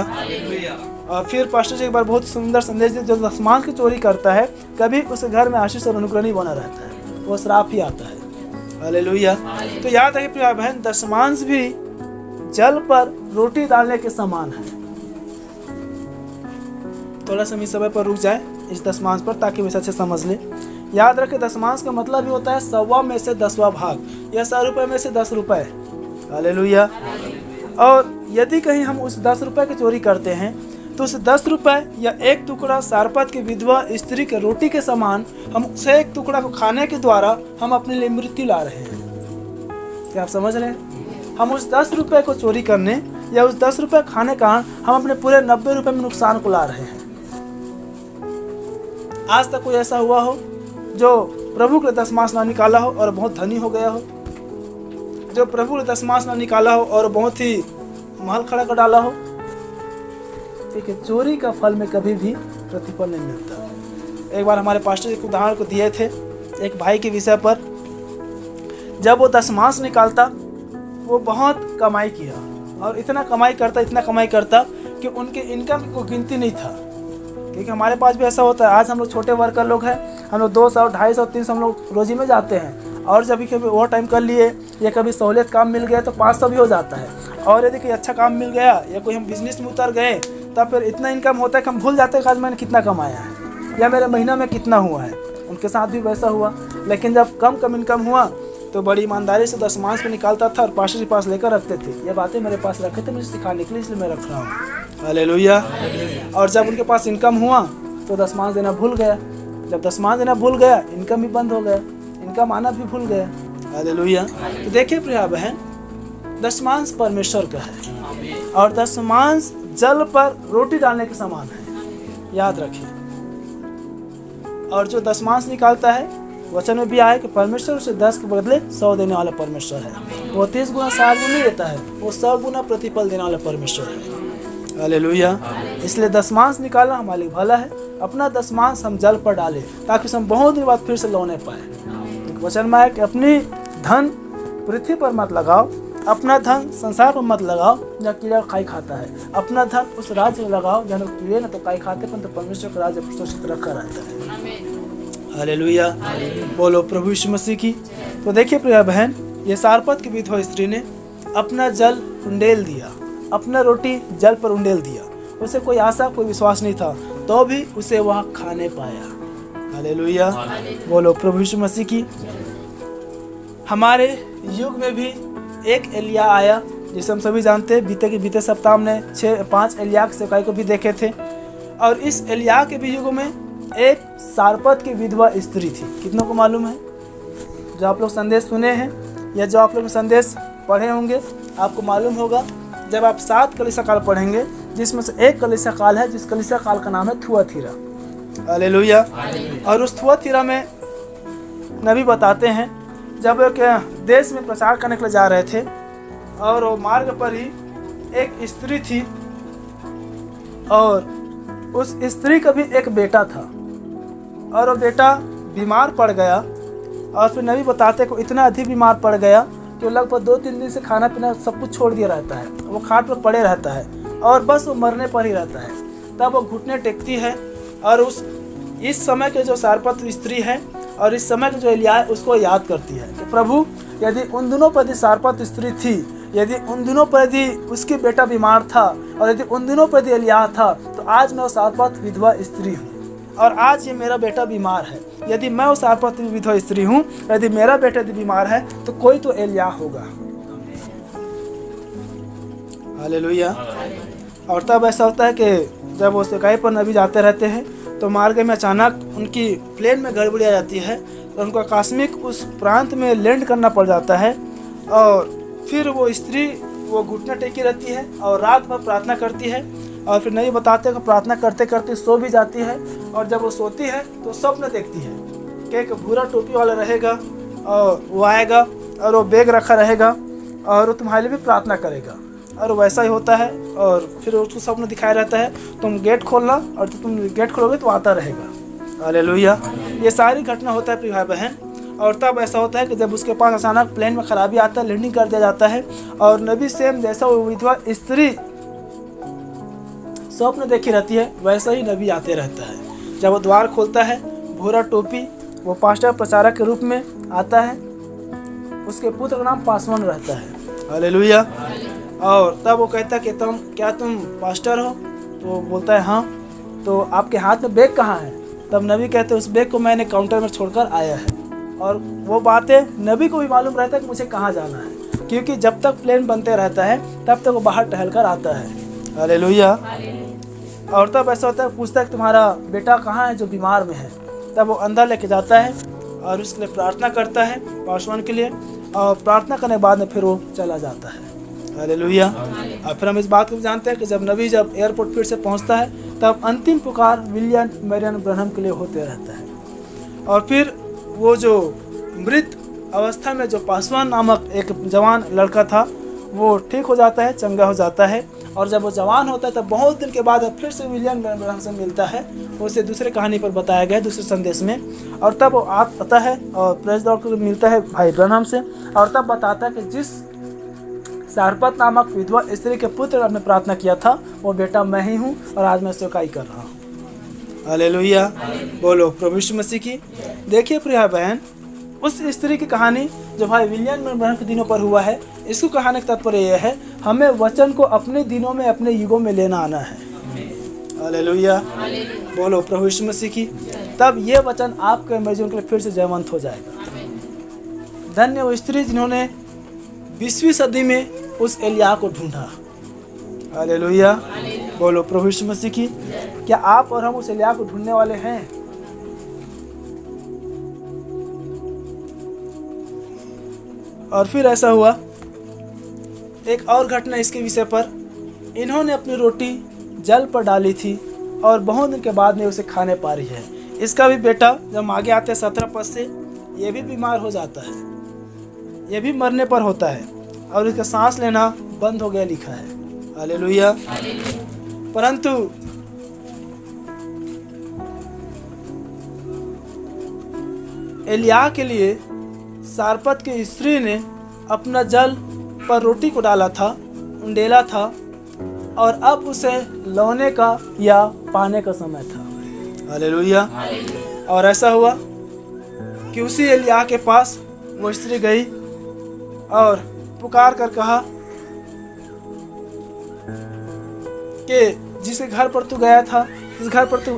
और फिर पास्टर जी एक बार बहुत सुंदर संदेश दिया, जो दशमांश की चोरी करता है, कभी उसके घर में आशीष और अनुग्रह नहीं बना रहता है, वो श्राप ही आता है। हालेलुया। तो याद रखिए प्रिय बहन, दशमांश भी जल पर रोटी डालने के समान है। थोड़ा सा समय पर रुक जाए इस दशमांश पर, ताकि वैसे अच्छे समझ ले। याद रखें, दशमांश का मतलब ही होता है 100 में से 10वां भाग, या 100 रुपये में से 10 रुपये। हालेलुया। और यदि कहीं हम उस 10 रुपये की चोरी करते हैं, तो उस 10 रुपये या एक टुकड़ा सारपत की विधवा स्त्री के रोटी के समान, हम उसे एक टुकड़ा को खाने के द्वारा हम अपने लिए मृत्यु ला रहे हैं। क्या आप समझ रहे हैं? हम उस 10 रुपये को चोरी करने या उस 10 रुपये खाने का हम अपने पूरे 90 रुपये में नुकसान को ला रहे हैं। आज तक कोई ऐसा हुआ हो जो प्रभु के दशमांश ना निकाला हो और बहुत धनी हो गया हो? जो प्रभु के दशमांश ना निकाला हो और बहुत ही महल खड़ा कर डाला हो? ठीक है, चोरी का फल में कभी भी प्रतिफल नहीं मिलता। एक बार हमारे पास्टर एक उदाहरण को दिए थे एक भाई के विषय पर। जब वो दशमांश निकालता, वो बहुत कमाई किया, और इतना कमाई करता कि उनके इनकम को गिनती नहीं था। क्योंकि हमारे पास भी ऐसा होता है, आज हम लोग छोटे वर्कर लोग हैं, हम लोग 200, 250, 300 हम लोग रोजी में जाते हैं, और जब कभी ओवर टाइम कर लिए या कभी सहूलियत काम मिल गया तो 500 भी हो जाता है। और यदि कोई अच्छा काम मिल गया या कोई हम बिजनेस में उतर गए, तब फिर इतना इनकम होता है कि हम भूल जाते हैं कि आज मैंने कितना कमाया है या मेरे महीना में कितना हुआ है। उनके साथ भी वैसा हुआ। लेकिन जब कम इनकम हुआ तो बड़ी ईमानदारी से दशमांश को निकालता था और पास्टर के पास लेकर रखते थे। ये बातें मेरे पास रखे थे मुझे सिखाने के लिए, इसलिए मैं रख रहा हूँ। हालेलुया। और जब उनके पास इनकम हुआ तो दशमांश देना भूल गया। जब दशमांश देना भूल गया, इनकम भी बंद हो गया, इनकम आना भी भूल गया। हालेलुया। तो देखिए प्रिय बहन, दशमांश परमेश्वर का है और दशमांश जल पर रोटी डालने के समान है, याद रखिए। और जो दशमांश निकालता है, वचन में भी आया कि परमेश्वर उसे 10 के बदले 100 देने वाला परमेश्वर है। वो 30 गुना 60 गुना नहीं देता है, वो 100 गुना प्रतिफल देने वाला परमेश्वर है। हालेलुया। इसलिए दशमांश निकालना हमारे लिए भला है। अपना दशमांश हम जल पर डालें ताकि हम बहुत दिन बाद फिर से लौने पाए। वचन में आया कि अपनी धन पृथ्वी पर मत लगाओ, अपना धन संसार पर मत लगाओ जहाँ कीड़ा खाई खाता है। अपना धन उस राज्य में लगाओ जहाँ कीड़े न तो खाई खाते, परंतु परमेश्वर का राज्य सुरक्षित रखा रहता है। हालेलुया। बोलो प्रभु यीशु मसीह की। तो देखिए प्रिय बहन, ये सारपत की विधवा स्त्री ने अपना जल उंडेल दिया, अपना रोटी जल पर उंडेल दिया। उसे कोई आशा, कोई विश्वास नहीं था, तो भी उसे वह खाने पाया। हालेलुया। बोलो प्रभु यीशु मसीह की। हमारे युग में भी एक एलिया आया, जिसे हम सभी जानते हैं। बीते सप्ताह हमने 5 एलिया के सेवकाई को भी देखे थे। और इस एलिया के भी युग में एक सारपत की विधवा स्त्री थी। कितनों को मालूम है? जो आप लोग संदेश सुने हैं या जो आप लोग संदेश पढ़े होंगे, आपको मालूम होगा। जब आप 7 कलीसिया काल पढ़ेंगे, जिसमें से एक कलीसिया काल है, जिस कलीसिया काल का नाम है थुआतीरा। हालेलुया। और उस थुआतीरा में नबी बताते हैं जब एक देश में प्रचार करने के लिए जा रहे थे और वो मार्ग पर ही एक स्त्री थी और उस स्त्री का भी एक बेटा था और वो बेटा बीमार पड़ गया और फिर नबी बताते को इतना अधिक बीमार पड़ गया कि वो लगभग 2-3 दिन से खाना पीना सब कुछ छोड़ दिया रहता है, वो खाट पर पड़े रहता है और बस वो मरने पर ही रहता है। तब वो घुटने टेकती है और इस समय के जो सारपत स्त्री है और इस समय के जो एलिया है उसको याद करती है कि प्रभु यदि उन दिनों पर यदि सारपत स्त्री थी, यदि उन दिनों पर यदि उसके बेटा बीमार था और यदि उन दिनों पर यदि एलिया था, तो आज मैं वो सारपत विधवा स्त्री हूँ और आज ये मेरा बेटा बीमार है। यदि मैं उस सारपत विधवा स्त्री हूँ, यदि मेरा बेटा यदि बीमार है तो कोई तो एलिया होगा। हालेलुया। और तब ऐसा होता है कि जब वो सेकाई पर नबी जाते रहते हैं तो मार्ग में अचानक उनकी प्लेन में गड़बड़ी आ जाती है तो उनको आकस्मिक उस प्रांत में लैंड करना पड़ जाता है और फिर वो स्त्री वो घुटना टेकी रहती है और रात भर प्रार्थना करती है और फिर नबी बताते हैं कि प्रार्थना करते करते सो भी जाती है और जब वो सोती है तो स्वप्न देखती है कि एक भूरा टोपी वाला रहेगा और वो आएगा और वो बैग रखा रहेगा और वो तुम्हारे लिए भी प्रार्थना करेगा और वैसा ही होता है। और फिर उसको स्वप्न दिखाया रहता है तुम गेट खोलना और तो तुम गेट खोलोगे तो आता रहेगा। हालेलुया। ये सारी घटना होता है प्रिय भाई बहन। और तब ऐसा होता है कि जब उसके पास अचानक प्लेन में खराबी आता है, लैंडिंग कर दिया जाता है और नबी सेम जैसा वो विधवा स्त्री स्वप्न देखी रहती है वैसा ही नबी आते रहता है। जब वो द्वार खोलता है, भूरा टोपी, वो पास्टर प्रचारक के रूप में आता है, उसके पुत्र का नाम पासवान रहता है। हालेलुया। और तब वो कहता है कि तुम पास्टर हो? तो वो बोलता है हाँ। तो आपके हाथ में बैग कहाँ है? तब नबी कहते हैं उस बैग को मैंने काउंटर में छोड़कर आया है। और वो बातें नबी को भी मालूम रहता है कि मुझे कहाँ जाना है, क्योंकि जब तक प्लेन बनते रहता है तब तक वो बाहर टहल कर आता है। हालेलुया। और तब ऐसा होता है, पूछता है तुम्हारा बेटा कहाँ है जो बीमार में है। तब वो अंदर लेके जाता है और उसके लिए प्रार्थना करता है पासवान के लिए, और प्रार्थना करने के बाद में फिर वो चला जाता है। हालेलुया। और फिर हम इस बात को जानते हैं कि जब एयरपोर्ट फिर से पहुंचता है तब अंतिम पुकार विलियम मैरियन ब्रनहम के लिए होते रहता है। और फिर वो जो मृत अवस्था में जो पासवान नामक एक जवान लड़का था वो ठीक हो जाता है, चंगा हो जाता है। और जब वो जवान होता है तब बहुत दिन के बाद फिर से विलियम ब्रनहम से मिलता है, उसे दूसरे कहानी पर बताया गया दूसरे संदेश में। और तब वो आता है और प्रेस दौड़ को मिलता है भाई ब्रनहम से और तब बताता है कि जिस सारपत नामक विधवा स्त्री के पुत्र ने प्रार्थना किया था वो बेटा मैं ही हूँ और आज मैं सेवकाई कर रहा हूँ। हालेलुया। बोलो प्रभु यीशु मसीह की। देखिए प्रिय बहन, उस स्त्री की कहानी जो भाई विलियम ब्रनहम के दिनों पर हुआ है, इसको कहानी का तात्पर्य यह है हमें वचन को अपने दिनों में अपने युगों में लेना आना है। हालेलुया। बोलो प्रभु यीशु मसीह की। तब ये वचन आपके मर्जियों के लिए फिर से जयवंत हो जाएगा। धन्य वो स्त्री जिन्होंने 20वीं सदी में उस एलिया को ढूंढा। हालेलुया। बोलो प्रभु यीशु मसीह की। क्या आप और हम उस एलिया को ढूंढने वाले हैं? और फिर ऐसा हुआ, एक और घटना इसके विषय पर, इन्होंने अपनी रोटी जल पर डाली थी और बहुत दिन के बाद में उसे खाने पा रही है। इसका भी बेटा जब आगे आते हैं 17 पद से, ये भी बीमार हो जाता है, ये भी मरने पर होता है और इसका सांस लेना बंद हो गया लिखा है। हालेलुया। परंतु एलिया के लिए सारपत की स्त्री ने अपना जल पर रोटी को डाला था, उंडेला था और अब उसे लौने का या पाने का समय था। हालेलुया। और ऐसा हुआ कि उसी एलिया के पास वो स्त्री गई और पुकार कर कहा कि जिस घर पर तू गया था, जिस घर पर तू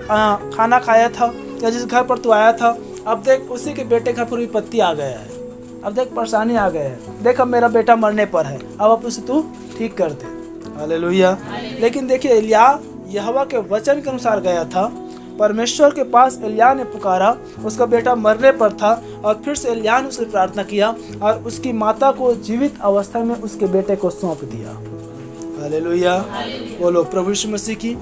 खाना खाया था या जिस घर पर तू आया था, अब देख उसी के बेटे घर पर विपत्ति आ गया है, अब देख परेशानी आ गया है, देख अब मेरा बेटा मरने पर है, अब उसे तू ठीक कर दे। हालेलुया। लेकिन देखिए एलिया यहोवा के वचन के अनुसार गया था, परमेश्वर के पास एलिया ने पुकारा, उसका बेटा मरने पर था और फिर से एलिया ने उससे प्रार्थना किया और उसकी माता को जीवित अवस्था में उसके बेटे को सौंप दिया। हालेलुया। बोलो प्रभु यीशु मसीह की।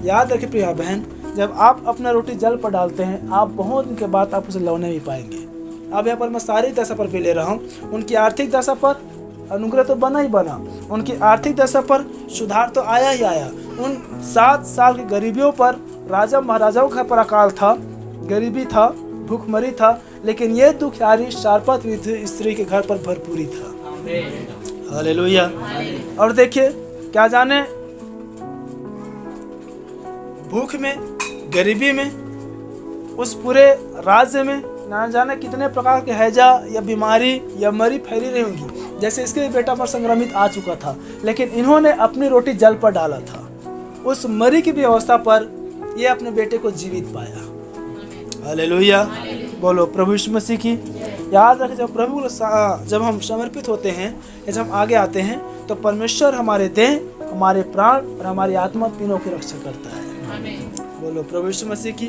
याद रखिए प्रिय बहन, जब आप अपना रोटी जल पर डालते हैं, आप बहुत दिन के बाद आप उसे लौने भी पाएंगे। अब यहाँ पर मैं सारी दशा पर भी ले रहा हूँ। उनकी आर्थिक दशा पर अनुग्रह तो बना ही बना, उनकी आर्थिक दशा पर सुधार तो आया ही आया। उन 7 साल की गरीबियों पर राजा महाराजाओं का पर अकाल था, गरीबी था, भूखमरी था, लेकिन ये दुखियारी शार्पत स्त्री के घर पर भरपूरी था। हालेलुया। और देखिए, क्या जाने भूख में, गरीबी में, उस पूरे राज्य में ना जाने कितने प्रकार के हैजा या बीमारी या मरी फैली रही होंगी। जैसे इसके बेटा पर संक्रमित आ चुका था, लेकिन इन्होंने अपनी रोटी जल पर डाला था। उस मरी की व्यवस्था पर ये अपने बेटे को जीवित पाया। हालेलुया। बोलो प्रभु यीशु मसीह की। याद रखें, जब हम समर्पित होते हैं या जब हम आगे आते हैं तो परमेश्वर हमारे देह, हमारे प्राण और हमारी आत्मा तीनों की रक्षा करता है। बोलो प्रभु यीशु मसीह की।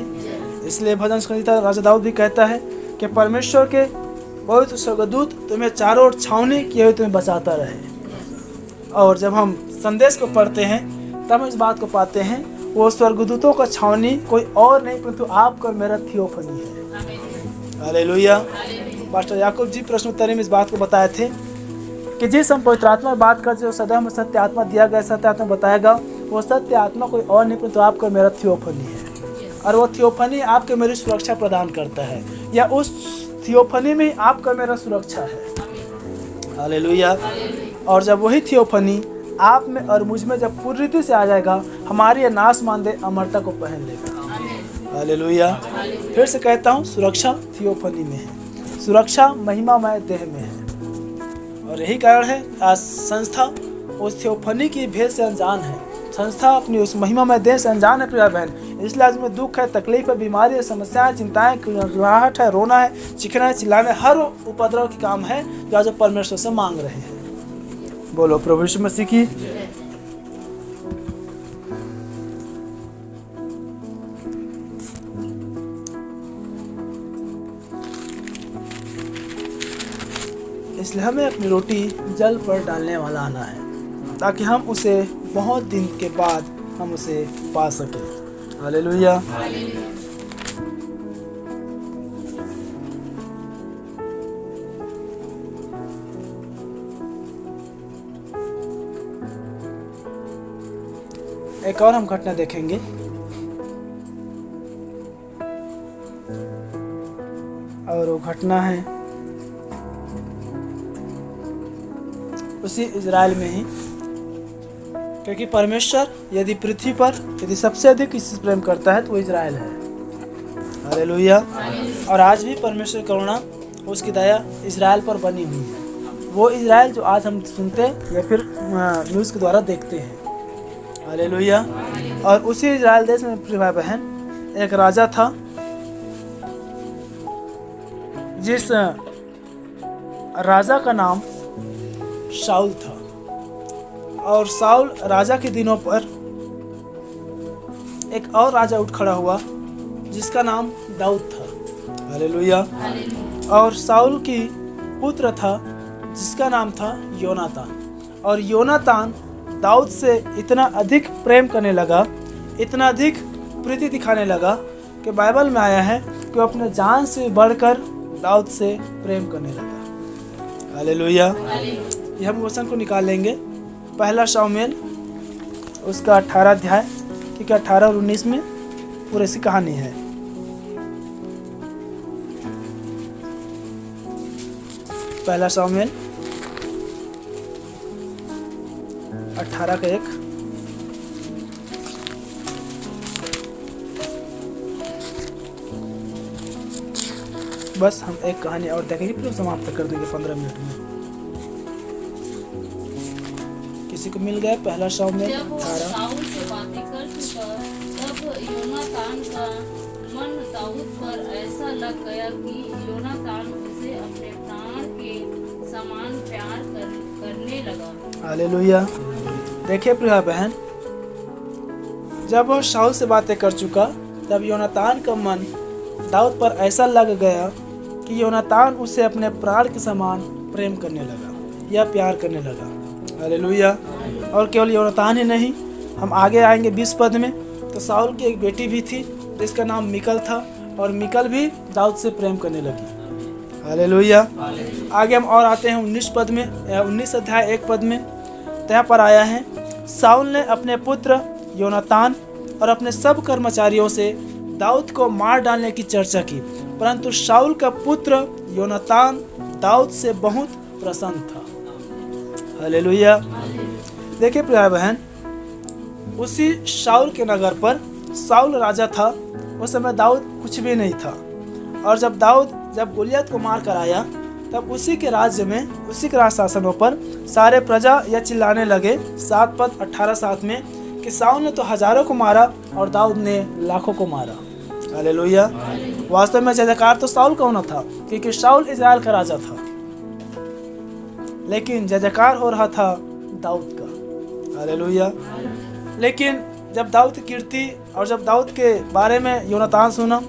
इसलिए भजन संगीता राजा दाऊद भी कहता है कि परमेश्वर के पवित्र स्वर्गदूत तुम्हें चारों ओर छावनी किए हुए तुम्हें बचाता रहे। और जब हम संदेश को पढ़ते हैं तब हम इस बात को पाते हैं, वो स्वर्गदूतों का छावनी कोई और नहीं परंतु आपका और मेरा थियोफनी है। हालेलुया। पास्टर याकूब जी प्रश्नोत्तरी में इस बात को बताए थे कि जिस हम पवित्र आत्मा बात करते जो सदा में सत्य आत्मा दिया गया, सत्य आत्मा बताएगा, वो सत्य आत्मा कोई और नहीं परंतु आपका और मेरा थियोफनी है। और वो थियोफनी आपके मेरी सुरक्षा प्रदान करता है, या उस थियोफनी में आपका मेरा सुरक्षा है। हालेलुया। और जब वही थियोफनी आप में और मुझ में जब पूरी रीति से आ जाएगा, हमारी नाश मानदे अमरता को पहन लेगा। हालेलुया। फिर से कहता हूँ, सुरक्षा थियोफनी में है, सुरक्षा महिमामय देह में है। और यही कारण है आज संस्था उस थियोफनी की भेद से अनजान है, संस्था अपनी उस महिमामय देह से अनजान है प्रिय बहन। इसलिए आज में दुख है, तकलीफ है, बीमारी है, समस्याएं, चिंताएं, घबराहट है, रोना है, चीखना है, चिल्लाना है, हर उपद्रव के काम है जो आज परमेश्वर से मांग रहे हैं। बोलो प्रभु यीशु मसीह की। इसलिए हमें अपनी रोटी जल पर डालने वाला आना है, ताकि हम उसे बहुत दिन के बाद हम उसे पा सकें। हालेलुया। एक और हम घटना देखेंगे। और वो घटना है उसी इजराइल में ही, क्योंकि परमेश्वर यदि पृथ्वी पर यदि सबसे अधिक किसी से प्रेम करता है तो वो इजराइल है। हालेलुया। और आज भी परमेश्वर करुणा, उसकी दया इजराइल पर बनी हुई है। वो इजराइल जो आज हम सुनते या फिर न्यूज़ के द्वारा देखते हैं। हालेलुया। और उसी इजराइल देश में प्रिय भाई बहन एक राजा था, जिस राजा का नाम शाऊल था। और शाऊल राजा के दिनों पर एक और राजा उठ खड़ा हुआ जिसका नाम दाऊद था। हालेलुया। और शाऊल की पुत्र था जिसका नाम था योनातान। और योनातान दाऊद से इतना अधिक प्रेम करने लगा, इतना अधिक प्रीति दिखाने लगा कि बाइबल में आया है कि वो अपने जान से बढ़कर दाऊद से प्रेम करने लगा। हालेलुया। ये हम वचन को निकाल लेंगे, पहला शाऊल उसका 18 अध्याय, ठीक है, 18 और 19 में पूरी ऐसी कहानी है। पहला शाऊल 18 का 1। बस हम एक कहानी और देखेंगे फिर समाप्त कर देंगे 15 मिनट में। किसी को मिल गया पहला शाऊल 18। शाऊल से बातें कर चुका, तब योनातान का मन दाऊद पर ऐसा लग गया कि योनातान उसे अपने प्राण के समान प्यार करने लगा। हालेलुया। देखिए प्रिय बहन, जब वह शाऊल से बातें कर चुका तब योनातान का मन दाऊद पर ऐसा लग गया कि योनातान उसे अपने प्राण के समान प्रेम करने लगा या प्यार करने लगा। हालेलुया। और केवल योनातान ही नहीं, हम आगे आएंगे 20 पद में, तो शाऊल की एक बेटी भी थी जिसका नाम मिकल था, और मिकल भी दाऊद से प्रेम करने लगी। हालेलुया। आगे हम और आते हैं 19 पद में, 19 अध्याय 1 पद में। तो यहाँ पर आया है, शाऊल ने अपने पुत्र योनातान और अपने सब कर्मचारियों से दाऊद को मार डालने की चर्चा की, परंतु शाऊल का पुत्र योनातान दाऊद से बहुत प्रसन्न था। हालेलुया। देखिए प्रिय बहन, उसी शाऊल के नगर पर शाऊल राजा था, उस समय दाऊद कुछ भी नहीं था। और जब गोलियत को मार कर आया, तब उसी के राज्य में, उसी के राज शासनों पर सारे प्रजा यह चिल्लाने लगे, 7 पद 18-7 में, कि शाऊल ने तो हजारों को मारा और दाऊद ने लाखों को मारा। हालेलुया। वास्तव में जयजयकार तो शाऊल का होना था, क्योंकि शाऊल इजराइल का राजा था, लेकिन जयजयकार हो रहा था दाऊद का। हालेलुया। लेकिन जब दाऊद की कीर्ति और जब दाऊद के बारे में योनातान सुना,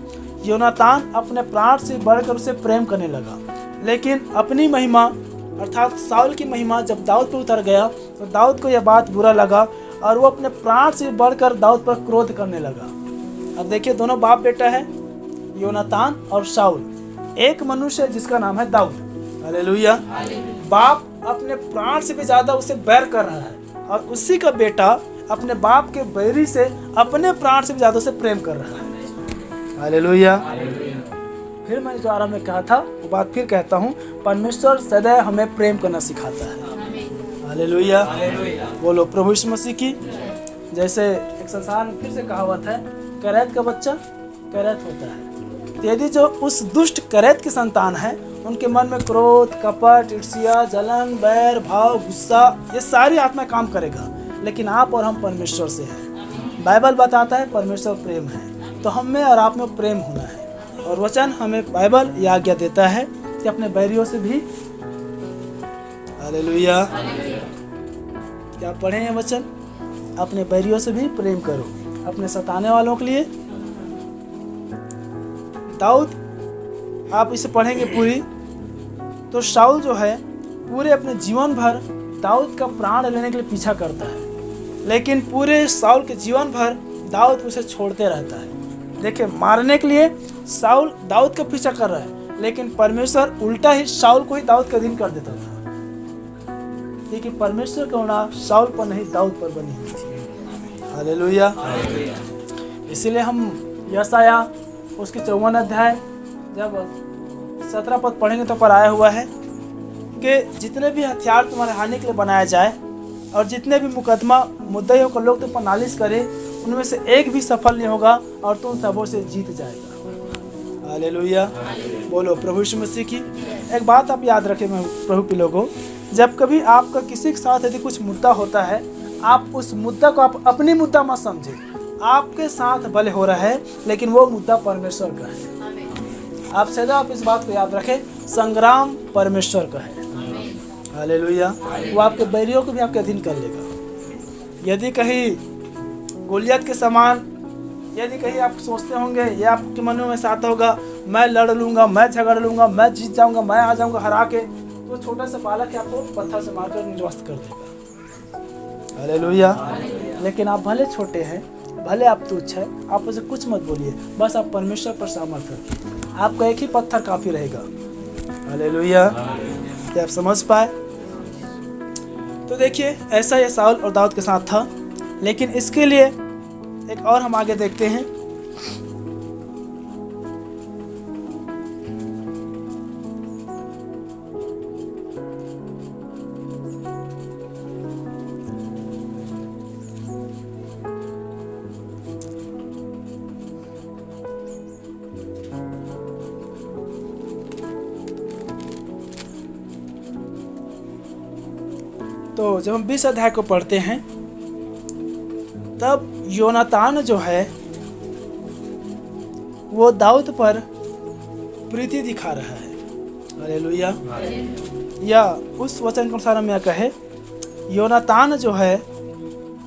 योनातान अपने प्राण से बढ़कर उसे प्रेम करने लगा। लेकिन अपनी महिमा अर्थात शाऊल की महिमा जब दाऊद पर उतर गया, तो दाऊद को यह बात बुरा लगा और वो अपने प्राण से बढ़कर दाऊद पर क्रोध करने लगा। अब देखिए, दोनों बाप बेटा है, योनातान और शाऊल। एक मनुष्य जिसका नाम है दाऊद। हालेलुया। बाप अपने प्राण से भी ज्यादा उसे बैर कर रहा है, और उसी का बेटा अपने बाप के बैरी से अपने प्राण से भी ज्यादा उसे प्रेम कर रहा है। हालेलुया। फिर मैंने जो आरंभ में कहा था वो बात फिर कहता हूँ, परमेश्वर सदैव हमें प्रेम करना सिखाता है। हालेलुया। बोलो प्रभु यीशु मसीह की। जैसे एक संसार फिर से कहावत है, करैत का बच्चा करैत होता है। यदि जो उस दुष्ट करैत की संतान है, उनके मन में क्रोध, कपट, ईर्ष्या, जलन, बैर, भाव, गुस्सा, ये सारी आत्मा काम करेगा। लेकिन आप और हम परमेश्वर से हैं। बाइबल बताता है परमेश्वर प्रेम है, तो हम में और आप में प्रेम होना है। और वचन हमें बाइबल यह आज्ञा देता है कि अपने बैरियों से भी, हालेलुया, क्या पढ़े हैं वचन, अपने बैरियों से भी प्रेम करो, अपने सताने वालों के लिए। दाऊद, आप इसे पढ़ेंगे पूरी, तो शाऊल जो है पूरे अपने जीवन भर दाऊद का प्राण लेने के लिए पीछा करता है, लेकिन पूरे शाऊल के जीवन भर दाऊद उसे छोड़ते रहता है। देखिए, मारने के लिए शाऊल दाऊद का पीछा कर रहा है, लेकिन परमेश्वर उल्टा ही शाऊल को ही दाऊद का अधीन कर देता था, क्योंकि परमेश्वर का होना शाऊल पर नहीं दाऊद पर बनी हुई थी। हालेलुया। इसीलिए हम यशाया उसके 54 अध्याय जब 17 पद पढ़ेंगे तो पर आया हुआ है कि जितने भी हथियार तुम्हारे हानि के लिए बनाया जाए और जितने भी मुकदमा मुद्दइयों को लोग तुम पर नालिश करे, उनमें से एक भी सफल नहीं होगा और तुम सबों से जीत जाएगा। हालेलुया। बोलो प्रभु यीशु मसीह की। एक बात आप याद रखें प्रभु के लोगों, जब कभी आपका किसी के साथ यदि कुछ मुद्दा होता है, आप उस मुद्दा को आप अपनी मुद्दा मत समझे। आपके साथ भले हो रहा है, लेकिन वो मुद्दा परमेश्वर का है। आप सदा आप इस बात को याद रखें, संग्राम परमेश्वर का है। हालेलुया। वो आपके बैरियों को भी आपके अधीन कर लेगा। यदि कहीं गोलियत के समान, यदि कहीं आप सोचते होंगे, ये आपके मन में आता होगा, मैं लड़ लूंगा, मैं झगड़ लूंगा, मैं जीत जाऊंगा, मैं आ जाऊंगा हरा के, तो छोटा सा बालक आपको पत्थर से मारकर निरस्त कर देगा। हालेलुया। लेकिन आप भले छोटे हैं, भले आप तुच्छ है, आप उसे कुछ मत बोलिए, बस आप परमेश्वर पर सामर्थ रखिए, आपका एक ही पत्थर काफी रहेगा। हालेलुया। क्या आप समझ पाए? तो देखिए, ऐसा ये शाऊल और दाऊद के साथ था, लेकिन इसके लिए एक और हम आगे देखते हैं। तो जब हम 20 अध्याय को पढ़ते हैं, तब योनातान जो है वो दाऊद पर प्रीति दिखा रहा है। हालेलुया। या उस वचन के अनुसार हम यह कहे, योनातान जो है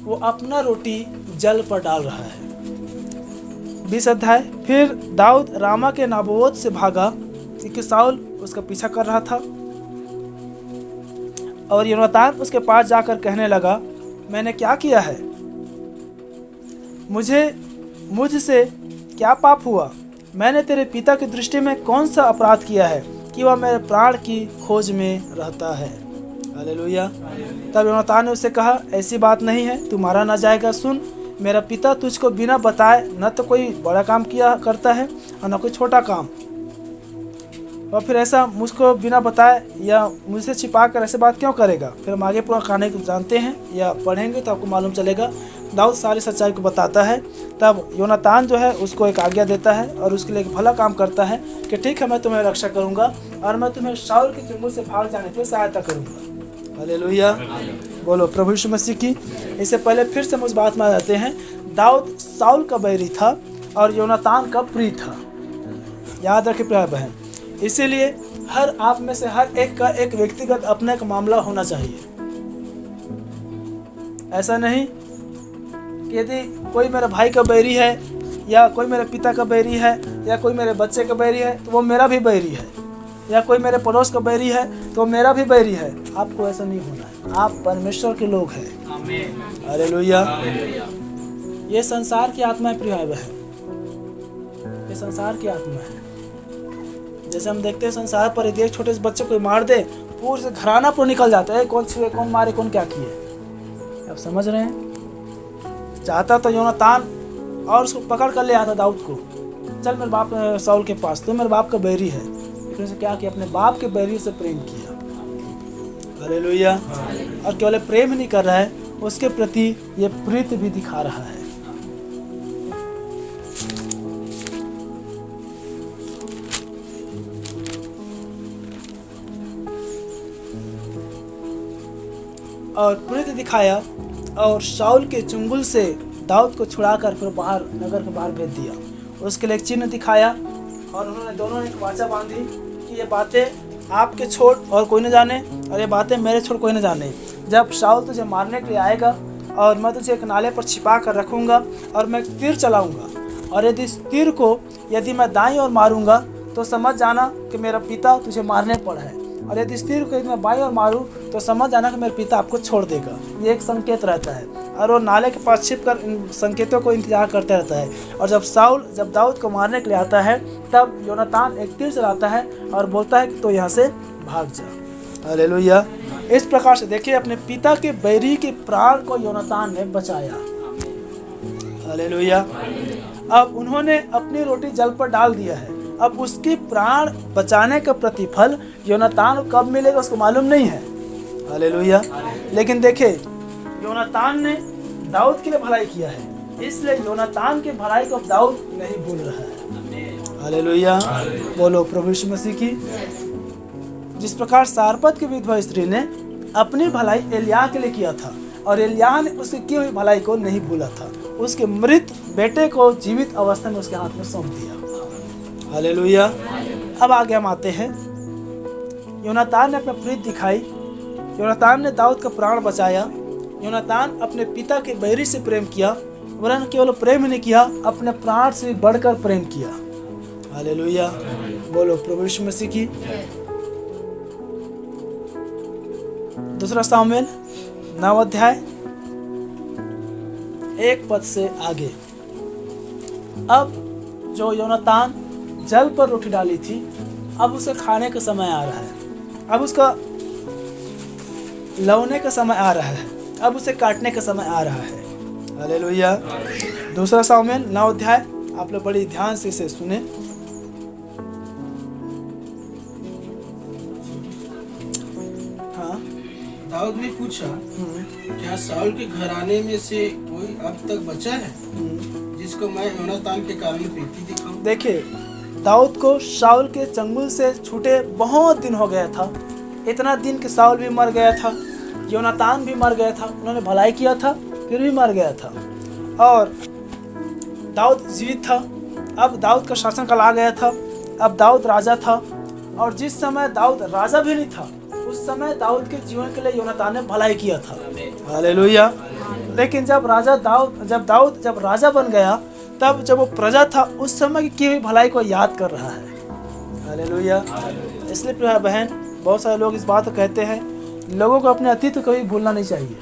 वो अपना रोटी जल पर डाल रहा है। 20 अध्याय। फिर दाऊद रामा के नाबोत से भागा, क्योंकि शाऊल उसका पीछा कर रहा था, और योनातान उसके पास जाकर कहने लगा, मैंने क्या किया है? मुझसे क्या पाप हुआ? मैंने तेरे पिता की दृष्टि में कौन सा अपराध किया है कि वह मेरे प्राण की खोज में रहता है? हालेलुया। तब योनातान ने उससे कहा, ऐसी बात नहीं है, तू मारा ना जाएगा। सुन, मेरा पिता तुझको बिना बताए न तो कोई बड़ा काम किया करता है और न कोई छोटा काम, और फिर ऐसा मुझको बिना बताए या मुझसे छिपा कर ऐसे बात क्यों करेगा? फिर हम आगे पूरा कहानी को जानते हैं या पढ़ेंगे तो आपको मालूम चलेगा। दाऊद सारी सच्चाई को बताता है। तब योनातान जो है उसको एक आज्ञा देता है और उसके लिए एक भला काम करता है कि ठीक है, मैं तुम्हें रक्षा करूंगा और मैं तुम्हें शाऊल के चंगुल से भाग जाने के लिए सहायता करूंगा। हालेलुया, बोलो प्रभु यीशु मसीह की। इससे पहले फिर से हम उस बात में आ जाते हैं। दाऊद शाऊल का बैरी था और योनातान का प्रिय था। याद रखें प्यारे बहन, इसीलिए हर आप में से हर एक का एक व्यक्तिगत अपने का मामला होना चाहिए। ऐसा नहीं कि यदि कोई मेरा भाई का बैरी है या कोई मेरे पिता का बैरी है या कोई मेरे बच्चे का बैरी है तो वो मेरा भी बैरी है, या कोई मेरे पड़ोस का बैरी है तो वो मेरा भी बैरी है। आपको ऐसा नहीं होना है। आप परमेश्वर के लोग हैं। आमीन, हालेलुया। ये संसार की आत्मा है प्रिय बहन, ये संसार की आत्मा है। जैसे हम देखते हैं संसार पर यदि एक छोटे से बच्चे को मार दे, पूरे से घराना पर निकल जाता है, कौन छुए, कौन मारे, कौन क्या किए। आप समझ रहे हैं? चाहता तो योनातान और उसको पकड़ कर ले आता दाऊद को, चल मेरे बाप शाऊल के पास, तो मेरे बाप का बैरी है। लेकिन उसे क्या किया? अपने बाप के बैरी से प्रेम किया। हालेलुया। और केवल प्रेम ही नहीं कर रहा है, उसके प्रति ये प्रीति भी दिखा रहा है। और प्रीति दिखाया और शाऊल के चुंगल से दाऊद को छुड़ाकर फिर बाहर, नगर के बाहर भेज दिया। उसके लिए एक चिन्ह दिखाया और उन्होंने दोनों ने एक वाचा बांधी कि ये बातें आपके छोड़ और कोई न जाने और ये बातें मेरे छोड़ कोई न जाने। जब शाऊल तुझे मारने के लिए आएगा और मैं तुझे एक नाले पर छिपा कर रखूँगा और मैं एक तीर चलाऊँगा, और यदि इस तीर को यदि मैं दाईं ओर मारूँगा तो समझ जाना कि मेरा पिता तुझे मारने पर है, और यदि इस तीर को यदि मैं बाईं ओर मारूँ तो समझ जाना कि मेरे पिता आपको छोड़ देगा। ये एक संकेत रहता है और वो नाले के पास छिपकर इन संकेतों को इंतजार करते रहता है। और जब दाऊद को मारने के लिए आता है तब योनातान एक तीर चलाता है और बोलता है कि तो यहाँ से भाग जा। हालेलुया। इस प्रकार से देखिए, अपने पिता के बैरी के प्राण को योनातान ने बचाया। हालेलुया। अब उन्होंने अपनी रोटी जल पर डाल दिया है। अब उसके प्राण बचाने का प्रतिफल योनातान को कब मिलेगा उसको मालूम नहीं है। हालेलुया। लेकिन देखिए, योनातान ने दाऊद के लिए भलाई किया है, इसलिए योनातान के भलाई को दाऊद नहीं भूल रहा है। हालेलुया, बोलो प्रभु यीशु मसीह की। जिस प्रकार सारपत की विधवा स्त्री ने अपनी भलाई एलिय्याह के लिए किया था और एलिय्याह ने उसकी की हुई भलाई को नहीं भूला था, उसके मृत बेटे को जीवित अवस्था में उसके हाथ में सौंप दिया। हालेलुया। अब आगे हम आते हैं। योनातान ने अपना प्रीति दिखाई, योनातान ने दाऊद का प्राण बचाया। योनातान अपने पिता के बैरी से प्रेम किया, वरन केवल प्रेम ही नहीं किया, अपने प्राण से बढ़कर प्रेम किया। हालेलुया, बोलो प्रभु यीशु मसीह की। दूसरा सामुएल 9 अध्याय 1 पद से आगे। अब जो योनातान जल पर रोटी डाली थी, अब उसे खाने का समय आ रहा है, अब उसका लौने का समय आ रहा है, अब उसे काटने का समय आ रहा है। हालेलुया। दूसरा सामुएल 9 अध्याय, आप लोग बड़ी ध्यान से इसे सुने। हाँ, दाऊद ने पूछा, क्या शाऊल के घराने में से कोई अब तक बचा है जिसको मैं योनातान के कारण प्रीति दिखाऊं? देखिए, दाऊद को शाऊल के चंगुल से छूटे बहुत दिन हो गया था। इतना दिन कि शाऊल भी मर गया था, योनातान भी मर गया था, उन्होंने भलाई किया था फिर भी मर गया था, और दाऊद जीवित था। अब दाऊद का शासनकाल आ गया था, अब दाऊद राजा था, और जिस समय दाऊद राजा भी नहीं था उस समय दाऊद के जीवन के लिए योनातान ने भलाई किया था। हालेलुया। लेकिन जब दाऊद जब राजा बन गया, तब जब वो प्रजा था उस समय की हुई भलाई को याद कर रहा है। हालेलुया। इसलिए प्रिय बहन, बहुत सारे लोग इस बात को कहते हैं, लोगों को अपने अतीत को कभी भूलना नहीं चाहिए,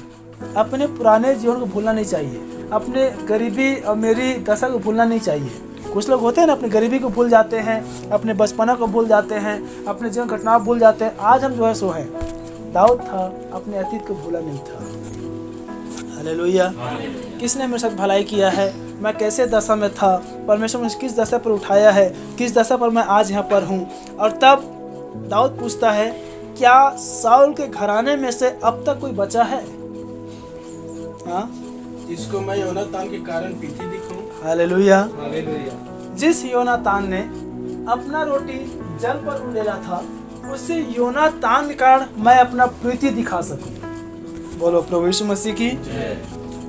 अपने पुराने जीवन को भूलना नहीं चाहिए। अपने गरीबी और मेरी दशा को भूलना नहीं चाहिए। कुछ लोग होते हैं ना, अपनी गरीबी को भूल जाते हैं, अपने बचपना को भूल जाते हैं, अपने जीवन घटनाओं को भूल जाते हैं। आज हम जो है सो हैं, दाऊद था, अपने अतीत को भूला नहीं था। हालेलुया। किसने मेरे साथ भलाई किया है, मैं कैसे दशा में था, परमेश्वर मुझे किस दशा पर उठाया है, किस दशा पर मैं आज यहाँ पर हूँ। और तब दाऊद पूछता है, क्या साउल के घराने में से अब तक कोई बचा है? हाँ, जिसको मैं योनातान के कारण पीछे दिखाऊं। हालेलुया। जिस योनातान ने अपना रोटी जल पर उंडेला था, उसी योनातान के कारण मैं अपना प्रीति दिखा सकूं। बोलो प्रभु यीशु मसीह की।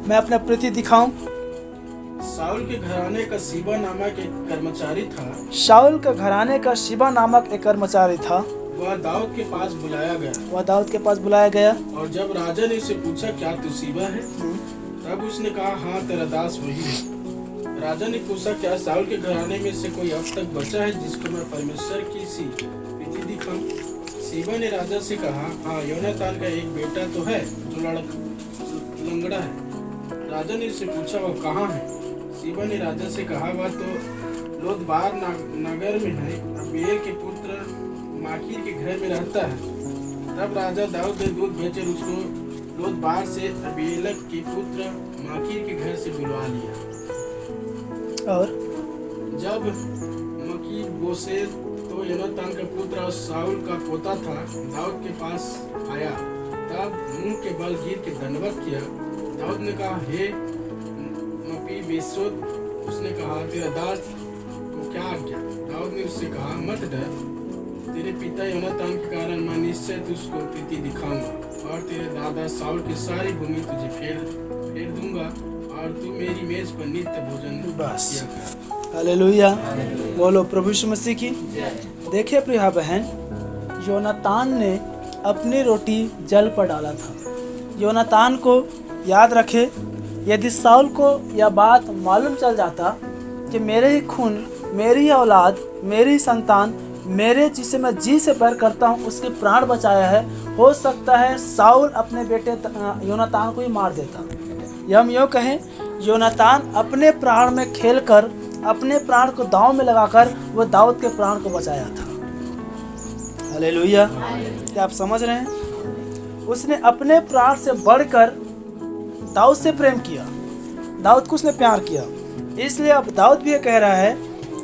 मैं अपना प्रीति दिखाऊं। साउल के घराने का सीबा नामक एक कर्मचारी था। शाऊल का घराने का शिबा नामक एक कर्मचारी था। वह दाऊद के पास बुलाया गया। वह दाऊद के पास बुलाया गया। और जब राजा ने उसे पूछा, क्या तू सीबा है? तब उसने कहा, हाँ, तेरा दास वही है। राजा ने पूछा, क्या साउल के घराने में से कोई अब तक बचा है जिसको मैं परमेश्वर की सी प्रीति दिखाऊं? सीबा ने राजा से कहा, हाँ, योनातान का एक बेटा तो है जो लंगड़ा है। राजा ने उससे पूछा, वह कहाँ है? सीबा ने राजा से कहा, वह तो लोदबार नगर में है, अबीएल के पुत्र माकीर के घर में रहता है। तब राजा दाऊद ने दूध भेजकर उसको लोदबार से अबीएल के पुत्र माकीर के घर से बुलवा लिया। और जब मकीर बोसेर तो योनातान का पुत्र और साउल का पोता था, दाऊद के पास आया। तब मुंह के बल गिर के दंडवत किया। दाऊद ने कहा, हे मपीबोशेत। उसने कहा, तेरा दास को क्या आज्ञा? दाऊद ने उससे कहा, मत डर, तेरे पिता योनातान के कारण मैं निश्चय तुझको प्रीति दिखाऊंगा और तेरे दादा साउल की सारी भूमि तुझे फेर दूंगा और तू मेरी मेज पर नित्य भोजन बस। किया कर। हालेलुया। बोलो प्रभु यीशु मसीह की। देखिए प्रिय बहन, योनातान ने अपनी रोटी जल पर डाला था। योनातान को याद रखे, यदि साउल को यह बात मालूम चल जाता कि मेरे ही खून, मेरी ही औलाद, मेरी संतान, मेरे जिसे मैं जी से प्यार करता हूँ, उसके प्राण बचाया है, हो सकता है साउल अपने बेटे योनातान को ही मार देता। या हम यूँ कहें, योनातान अपने प्राण में खेलकर, अपने प्राण को दांव में लगाकर वो दाऊद के प्राण को बचाया था। हालेलुया। क्या आप समझ रहे हैं? उसने अपने प्राण से बढ़कर दाऊद से प्रेम किया, दाऊद को उसने प्यार किया। इसलिए अब दाऊद भी ये कह रहा है,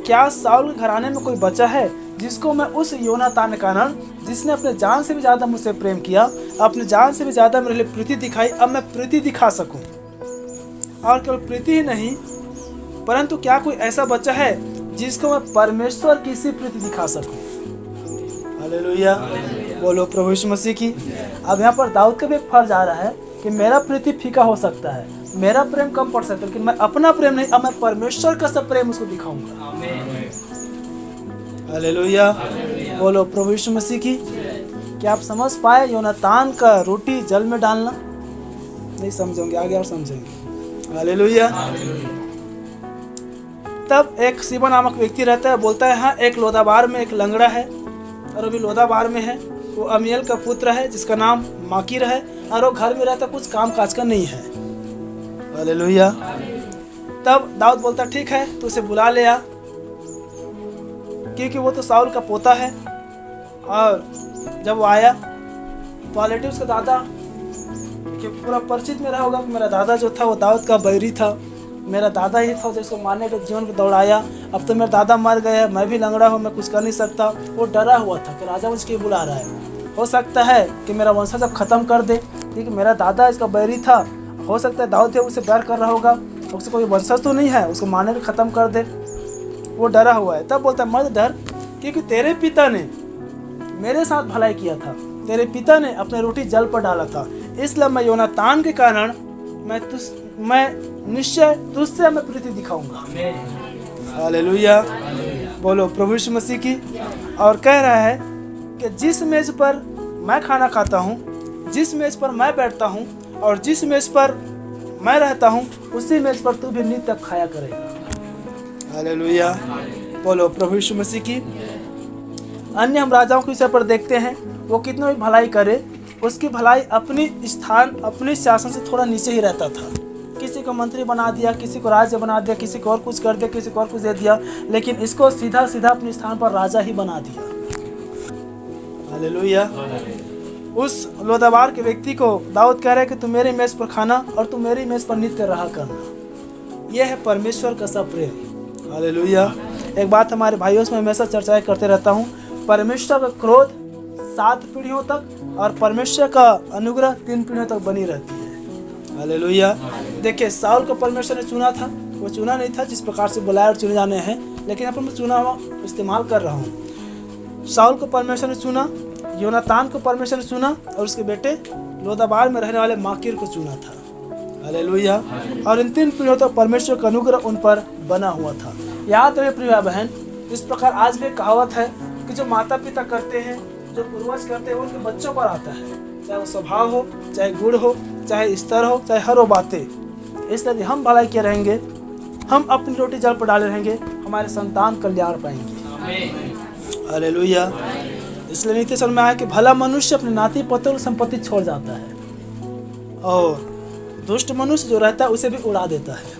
क्या साउल के घराने में कोई बचा है जिसको मैं उस योनातान के कारण, जिसने अपने जान से भी ज़्यादा मुझसे प्रेम किया, अपने जान से भी ज़्यादा मेरे लिए प्रीति दिखाई, अब मैं प्रीति दिखा सकूं। और केवल प्रीति ही नहीं, परंतु क्या कोई ऐसा बच्चा है जिसको मैं परमेश्वर की सी प्रीति दिखा सकूं? हालेलुया। बोलो प्रभु यीशु मसीह की। अब यहाँ पर दाऊद का भी एक फर्ज आ रहा है कि मेरा प्रीति फीका हो सकता है, मेरा प्रेम कम पड़ सकता है, लेकिन मैं अपना प्रेम नहीं, अब मैं परमेश्वर का सब प्रेम उसको दिखाऊंगा। हालेलुया। बोलो प्रभु यीशु मसीह की। क्या आप समझ पाए योनातान का रोटी जल में डालना? नहीं समझोगे, आगे और समझेंगे। हालेलुया। तब एक सीबा नामक व्यक्ति रहता है, बोलता है, हाँ, एक लोदाबार में एक लंगड़ा है और अभी लोदाबार में है। वो अमीएल का पुत्र है जिसका नाम माकीर है और वो घर में रहता, कुछ काम काज का नहीं है। हालेलुया। तब दाऊद बोलता, ठीक है, तो उसे बुला ले आ, क्योंकि वो तो साउल का पोता है। और जब वो आया तो ऑलरेडी उसका दादा कि पूरा परिचित में रहा होगा कि मेरा दादा जो था वो दाऊद का बैरी था, मेरा दादा ही था जिसको मारने के जीवन को दौड़ाया। अब तो मेरा दादा मर गया, मैं भी लंगड़ा हूँ, मैं कुछ कर नहीं सकता। वो डरा हुआ था कि राजा मुझे क्यों बुला रहा है, हो सकता है कि मेरा वंशज अब खत्म कर दे, क्योंकि मेरा दादा इसका बैरी था। हो सकता है दाऊद उसे प्यार कर रहा होगा, उससे कोई वंशज तो नहीं है, उसको मारने के खत्म कर दे। वो डरा हुआ है। तब बोलता है, मत डर, क्योंकि तेरे पिता ने मेरे साथ भलाई किया था, तेरे पिता ने अपने रोटी जल पर डाला था, इसलिए मैं योनातान के कारण मैं निश्चय तुझसे मैं प्रीति दिखाऊंगा। हालेलुया। बोलो प्रभु यीशु मसीह की। और कह रहा है कि जिस मेज पर मैं खाना खाता हूँ, जिस मेज पर मैं बैठता हूँ और जिस मेज पर मैं रहता हूँ, उसी मेज पर तू भी नित्य खाया करेगा। हालेलुया। बोलो प्रभु यीशु मसीह की। अन्य हम राजाओं के विषय पर देखते हैं, वो कितना भी भलाई करे, उसकी भलाई अपनी स्थान, अपने शासन से थोड़ा नीचे ही रहता था। किसी को मंत्री बना दिया, किसी को राज्य बना दिया, किसी को और कुछ कर दिया, किसी को और कुछ दे दिया, लेकिन इसको सीधा सीधा अपने स्थान पर राजा ही बना दिया। हालेलुया। उस लोदाबार के व्यक्ति को दाऊद कह रहे कि तुम मेरी मेज पर खाना और तुम मेरी मेज पर नित्य रहा करना। यह है परमेश्वर का सब प्रेम। हालेलुया। एक बात हमारे भाइयों से मैं हमेशा चर्चाएं करते रहता हूँ, परमेश्वर का क्रोध 7 पीढ़ियों तक और परमेश्वर का अनुग्रह 3 पीढ़ियों तक बनी रहती है। हालेलुया। देखिए, साउल को परमेश्वर ने चुना था, वो चुना नहीं था जिस प्रकार से बुलाए और चुने जाने हैं, लेकिन यहाँ पर मैं चुना हुआ इस्तेमाल कर रहा हूँ। साउल को परमेश्वर ने चुना, योनातान को परमेश्वर ने चुना और उसके बेटे लोदाबार में रहने वाले माकीर को चुना था। हालेलुया। और इन 3 पीढ़ियों तक परमेश्वर का अनुग्रह उन पर बना हुआ था। याद रहे प्रिय बहन, इस प्रकार आज भी कहावत है कि जो माता पिता करते हैं, जो पूर्वज करते हैं, उनके बच्चों पर आता है, चाहे वो स्वभाव हो, चाहे गुण हो, चाहे स्तर हो, चाहे हर वो बातें। इसलिए हम भलाई किए रहेंगे, हम अपनी रोटी जल पर डाले रहेंगे, हमारे संतान कल्याण पाएंगे। हालेलुया। इसलिए नीति समझ में आया कि भला मनुष्य अपने नाती पोतों की संपत्ति छोड़ जाता है और दुष्ट मनुष्य जो रहता है उसे भी उड़ा देता है।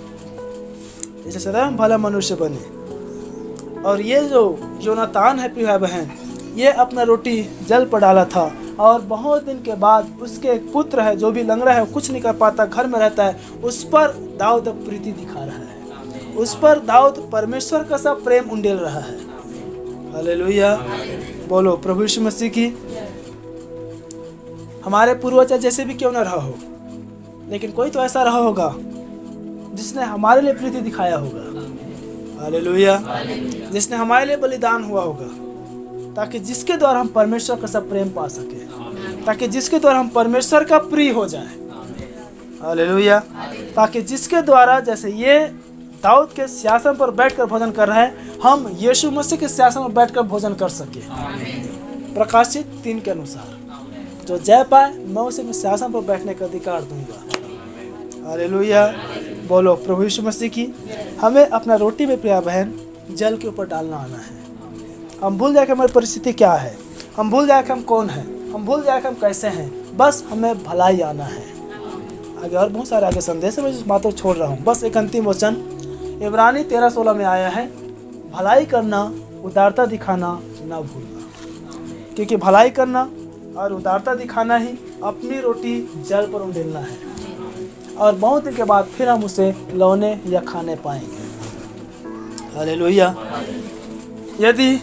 इसे सदा हम भला मनुष्य बने। और ये जो योनातान है प्रिय बहन, ये अपना रोटी जल पर डाला था और बहुत दिन के बाद उसके एक पुत्र है जो भी लंगड़ा है, कुछ नहीं कर पाता, घर में रहता है, उस पर दाऊद प्रीति दिखा रहा है, उस पर दाऊद परमेश्वर का सब प्रेम उंडेल रहा है। हालेलुया। बोलो प्रभु यीशु मसीह की। हमारे पूर्वज जैसे भी क्यों न रहा हो, लेकिन कोई तो ऐसा रहा होगा जिसने हमारे लिए प्रीति दिखाया होगा। हालेलुया। जिसने हमारे लिए बलिदान हुआ होगा, ताकि जिसके द्वारा हम परमेश्वर का सब प्रेम पा सके, ताकि जिसके द्वारा हम परमेश्वर का प्रिय हो जाए। हालेलुया। ताकि जिसके द्वारा, जैसे ये दाऊद के सिंहासन पर बैठकर भोजन कर रहा है, हम यीशु मसीह के सिंहासन पर बैठकर भोजन कर सके। प्रकाशित 3 के अनुसार जो जय पाए, मैं उसे सिंहासन पर बैठने का अधिकार दूंगा। हालेलुया। बोलो प्रभु यीशु मसीह की। हमें अपना रोटी में प्रिय बहन जल के ऊपर डालना आना है। हम भूल जाए कि हमारी परिस्थिति क्या है, हम भूल जाए कि हम कौन हैं, हम भूल जाए कि हम कैसे हैं, बस हमें भलाई आना है। आगे और बहुत सारे आगे संदेश है, मैं इस बातों को छोड़ रहा हूँ। बस एक अंतिम वचन इब्रानी 13:16 में आया है, भलाई करना, उदारता दिखाना ना भूलना। क्योंकि भलाई करना और उदारता दिखाना ही अपनी रोटी जल पर उंडेलना है, और बहुत दिन के बाद फिर हम उसे लौने या खाने पाएंगे। हालेलुया। यदि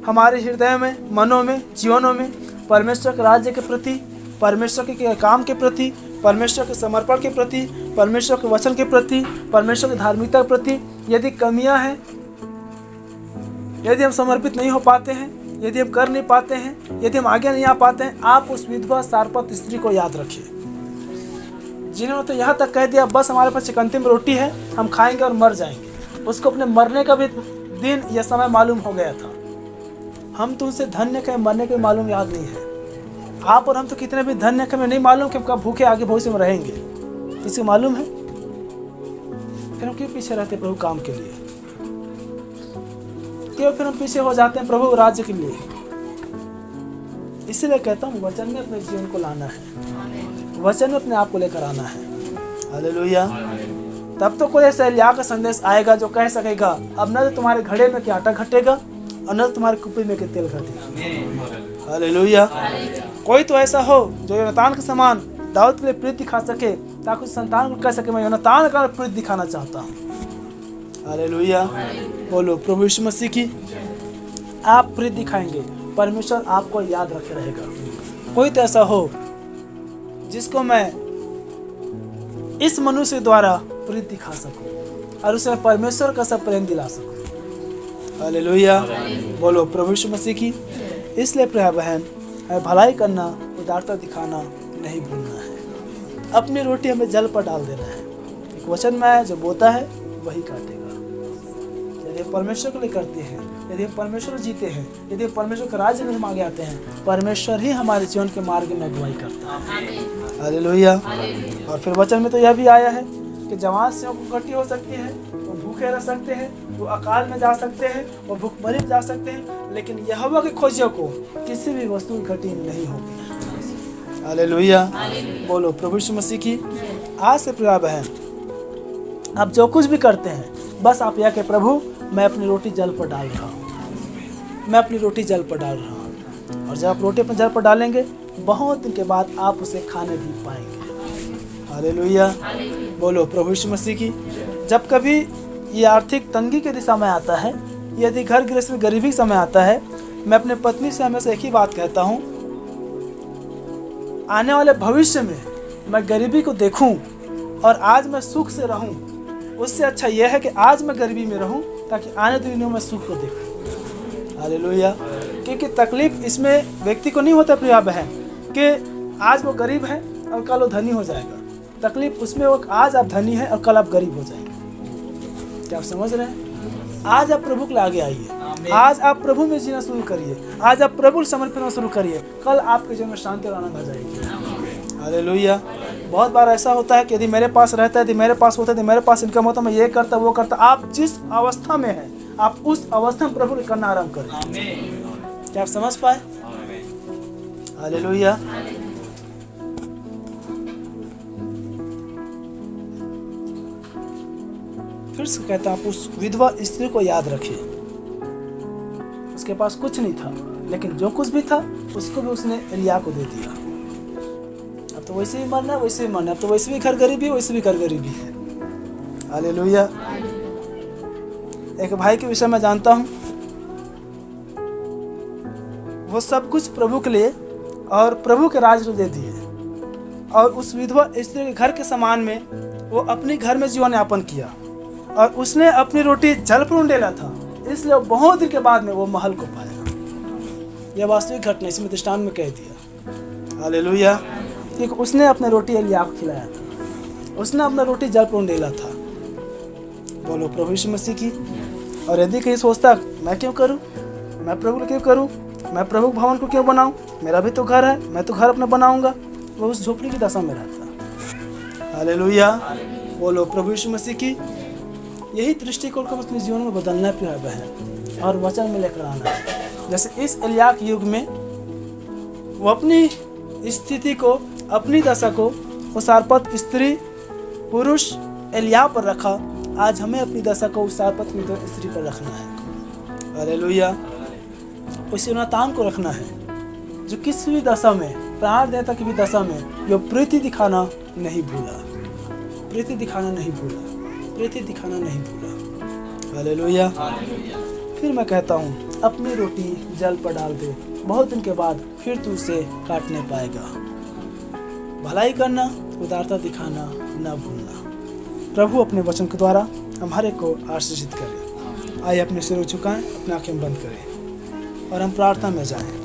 हमारे हृदय में, मनों में, जीवनों में परमेश्वर के राज्य के प्रति, परमेश्वर के काम के प्रति, परमेश्वर के समर्पण के प्रति, परमेश्वर के वचन के प्रति, परमेश्वर की धार्मिकता के प्रति यदि कमियां हैं, यदि हम समर्पित नहीं हो पाते हैं, यदि हम कर नहीं पाते हैं, यदि हम आगे नहीं आ पाते हैं, आप उस विधवा सारपत स्त्री को याद रखिए, जिन्होंने तो यहाँ तक कह दिया बस हमारे पास एक अंतिम रोटी है, हम खाएंगे और मर जाएंगे। उसको अपने मरने का भी दिन या समय मालूम हो गया था। हम तो उनसे धन्य के मरने के मालूम याद नहीं है। आप और हम तो कितने भी धन्य के, हमें नहीं मालूम कि हम कब भूखे आगे भविष्य में रहेंगे। किसी मालूम है? फिर हम क्यों पीछे रहते प्रभु काम के लिए? क्यों फिर हम पीछे हो जाते हैं प्रभु राज्य के लिए? इसीलिए कहता हूँ वचन में अपने जीवन को लाना है, वचन में अपने आप को लेकर आना है। हालेलुया। तब तो कोई ऐसा एलिया का संदेश आएगा जो कह सकेगा अब न तो तुम्हारे घड़े में क्या आटा घटेगा और न तुम्हारे कुप्पी में के तेल घटेगा। हालेलुया। कोई तो ऐसा हो जो योनातान के समान दाऊद के लिए प्रीति दिखा सके, ताकि उस संतान को कह सके मैं योनातान का प्रीति दिखाना चाहता हूँ। हालेलुया। बोलो प्रभु यीशु मसीह की। आप प्रीति दिखाएंगे, परमेश्वर आपको याद रखे रहेगा। कोई तो ऐसा हो जिसको मैं इस मनुष्य द्वारा प्रीति दिखा सकूं और उसे परमेश्वर का सब प्रेम दिला सकूं। हालेलुया। बोलो प्रभु यीशु मसीह की। इसलिए प्रिय बहन, हमें भलाई करना, उदारता दिखाना नहीं भूलना है। अपनी रोटी हमें जल पर डाल देना है। एक वचन में है, जो बोता है वही काटेगा। यदि हम परमेश्वर के लिए करते हैं, यदि हम परमेश्वर जीते हैं, यदि हम परमेश्वर के राज्य में हम आगे आते हैं, परमेश्वर ही हमारे जीवन के मार्ग में अगुवाई करता है। हालेलुया। और फिर वचन में तो यह भी आया है कि जवान से घटी हो सकती है, वो भूखे रह सकते हैं, वो अकाल में जा सकते हैं, वो भूखमरी में जा सकते हैं, लेकिन यहोवा के खोजियों को किसी भी वस्तु की घटी नहीं होगी। हालेलुया। बोलो प्रभु यीशु मसीह की। आज से प्रिय बहन आप जो कुछ भी करते हैं बस आप यह कि प्रभु मैं अपनी रोटी जल पर डाल रहा हूँ, मैं अपनी रोटी जल पर डाल रहा हूँ। और जब आप रोटी अपने जल पर डालेंगे बहुत दिन के बाद आप उसे खाने भी पाएंगे। हालेलुया, बोलो प्रभु यीशु मसीह की। जब कभी ये आर्थिक तंगी के समय आता है, यदि घर गृहस्थ में गरीबी का समय आता है, मैं अपने पत्नी से हमेशा एक ही बात कहता हूँ, आने वाले भविष्य में मैं गरीबी को देखूं और आज मैं सुख से रहूं, उससे अच्छा यह है कि आज मैं गरीबी में रहूं ताकि आने दिनों में सुख को देखूं। हालेलुया, क्योंकि तकलीफ इसमें व्यक्ति को नहीं होता प्रिय बहन कि आज वो गरीब है और कल वो धनी हो जाएगा। तकलीफ उसमें वो आज आप धनी हैं और कल आप गरीब हो जाएंगे। क्या आप समझ रहे हैं? आज आप प्रभु के आगे आइए, आज आप प्रभु में जीना शुरू करिए, आज आप प्रभु समर्पित होना शुरू करिए, कल आपके जीवन में शांति और आनंद आ जाएगी। हालेलुया। बहुत बार ऐसा होता है कि यदि मेरे पास रहता है, यदि मेरे पास होता है, यदि मेरे पास इनकम होता, मैं ये करता वो करता। आप जिस अवस्था में हैं आप उस अवस्था में प्रभु करना आरंभ करें। क्या आप समझ पाए? हालेलुया। फिर से कहता आप उस विधवा स्त्री को याद रखिए। उसके पास कुछ नहीं था, लेकिन जो कुछ भी था उसको भी उसने एलिया को दे दिया। अब तो वैसे ही मरना है, वैसे ही मरना है। अब तो वैसे भी घर गरीबी है, वैसे भी घर गरीबी है। हालेलुया। एक भाई के विषय में जानता हूँ, वो सब कुछ प्रभु के लिए और प्रभु के राज को दे दिए, और उस विधवा स्त्री के घर के समान में वो अपने घर में जीवन यापन किया, और उसने अपनी रोटी जल पर उंडेला था, इसलिए बहुत दिन के बाद में वो महल को पाया। यह वास्तविक घटना इसमें दृष्टांत में कह दिया। हालेलुया। क्योंकि उसने अपने रोटी एलिया को खिलाया था, उसने अपना रोटी जल पर उंडेला था। बोलो प्रभु यीशु मसीह की। और यदि कहीं सोचता मैं क्यों करूं, मैं प्रभु को क्यों करूं, मैं प्रभु भवन को क्यों बनाऊं, मेरा भी तो घर है, मैं तो घर अपना बनाऊंगा, वो उस झोपड़ी की दशा में रहता। हालेलुया। बोलो प्रभु यीशु मसीह की। यही दृष्टिकोण को अपने जीवन में बदलना है प्यारे बहन, और वचन में लेकर आना है। जैसे इस एलिया के युग में वो अपनी स्थिति को, अपनी दशा को उस सारपत स्त्री पुरुष एलिया पर रखा, आज हमें अपनी दशा को उस सारपत स्त्री पर रखना है। हालेलुया। उस योनातान को रखना है जो किसी भी दशा में, प्राण देता की भी दशा में, जो प्रीति दिखाना नहीं भूला, प्रीति दिखाना नहीं भूला, प्रीति दिखाना नहीं भूला। हालेलुया। फिर मैं कहता हूँ अपनी रोटी जल पर डाल दे, बहुत दिन के बाद फिर तू उसे काटने पाएगा। भलाई करना, उदारता दिखाना न भूलना। प्रभु अपने वचन के द्वारा हमारे को आशीषित करे। आइए अपने सिर झुकाएं, अपनी आंखें बंद करें और हम प्रार्थना में जाएं।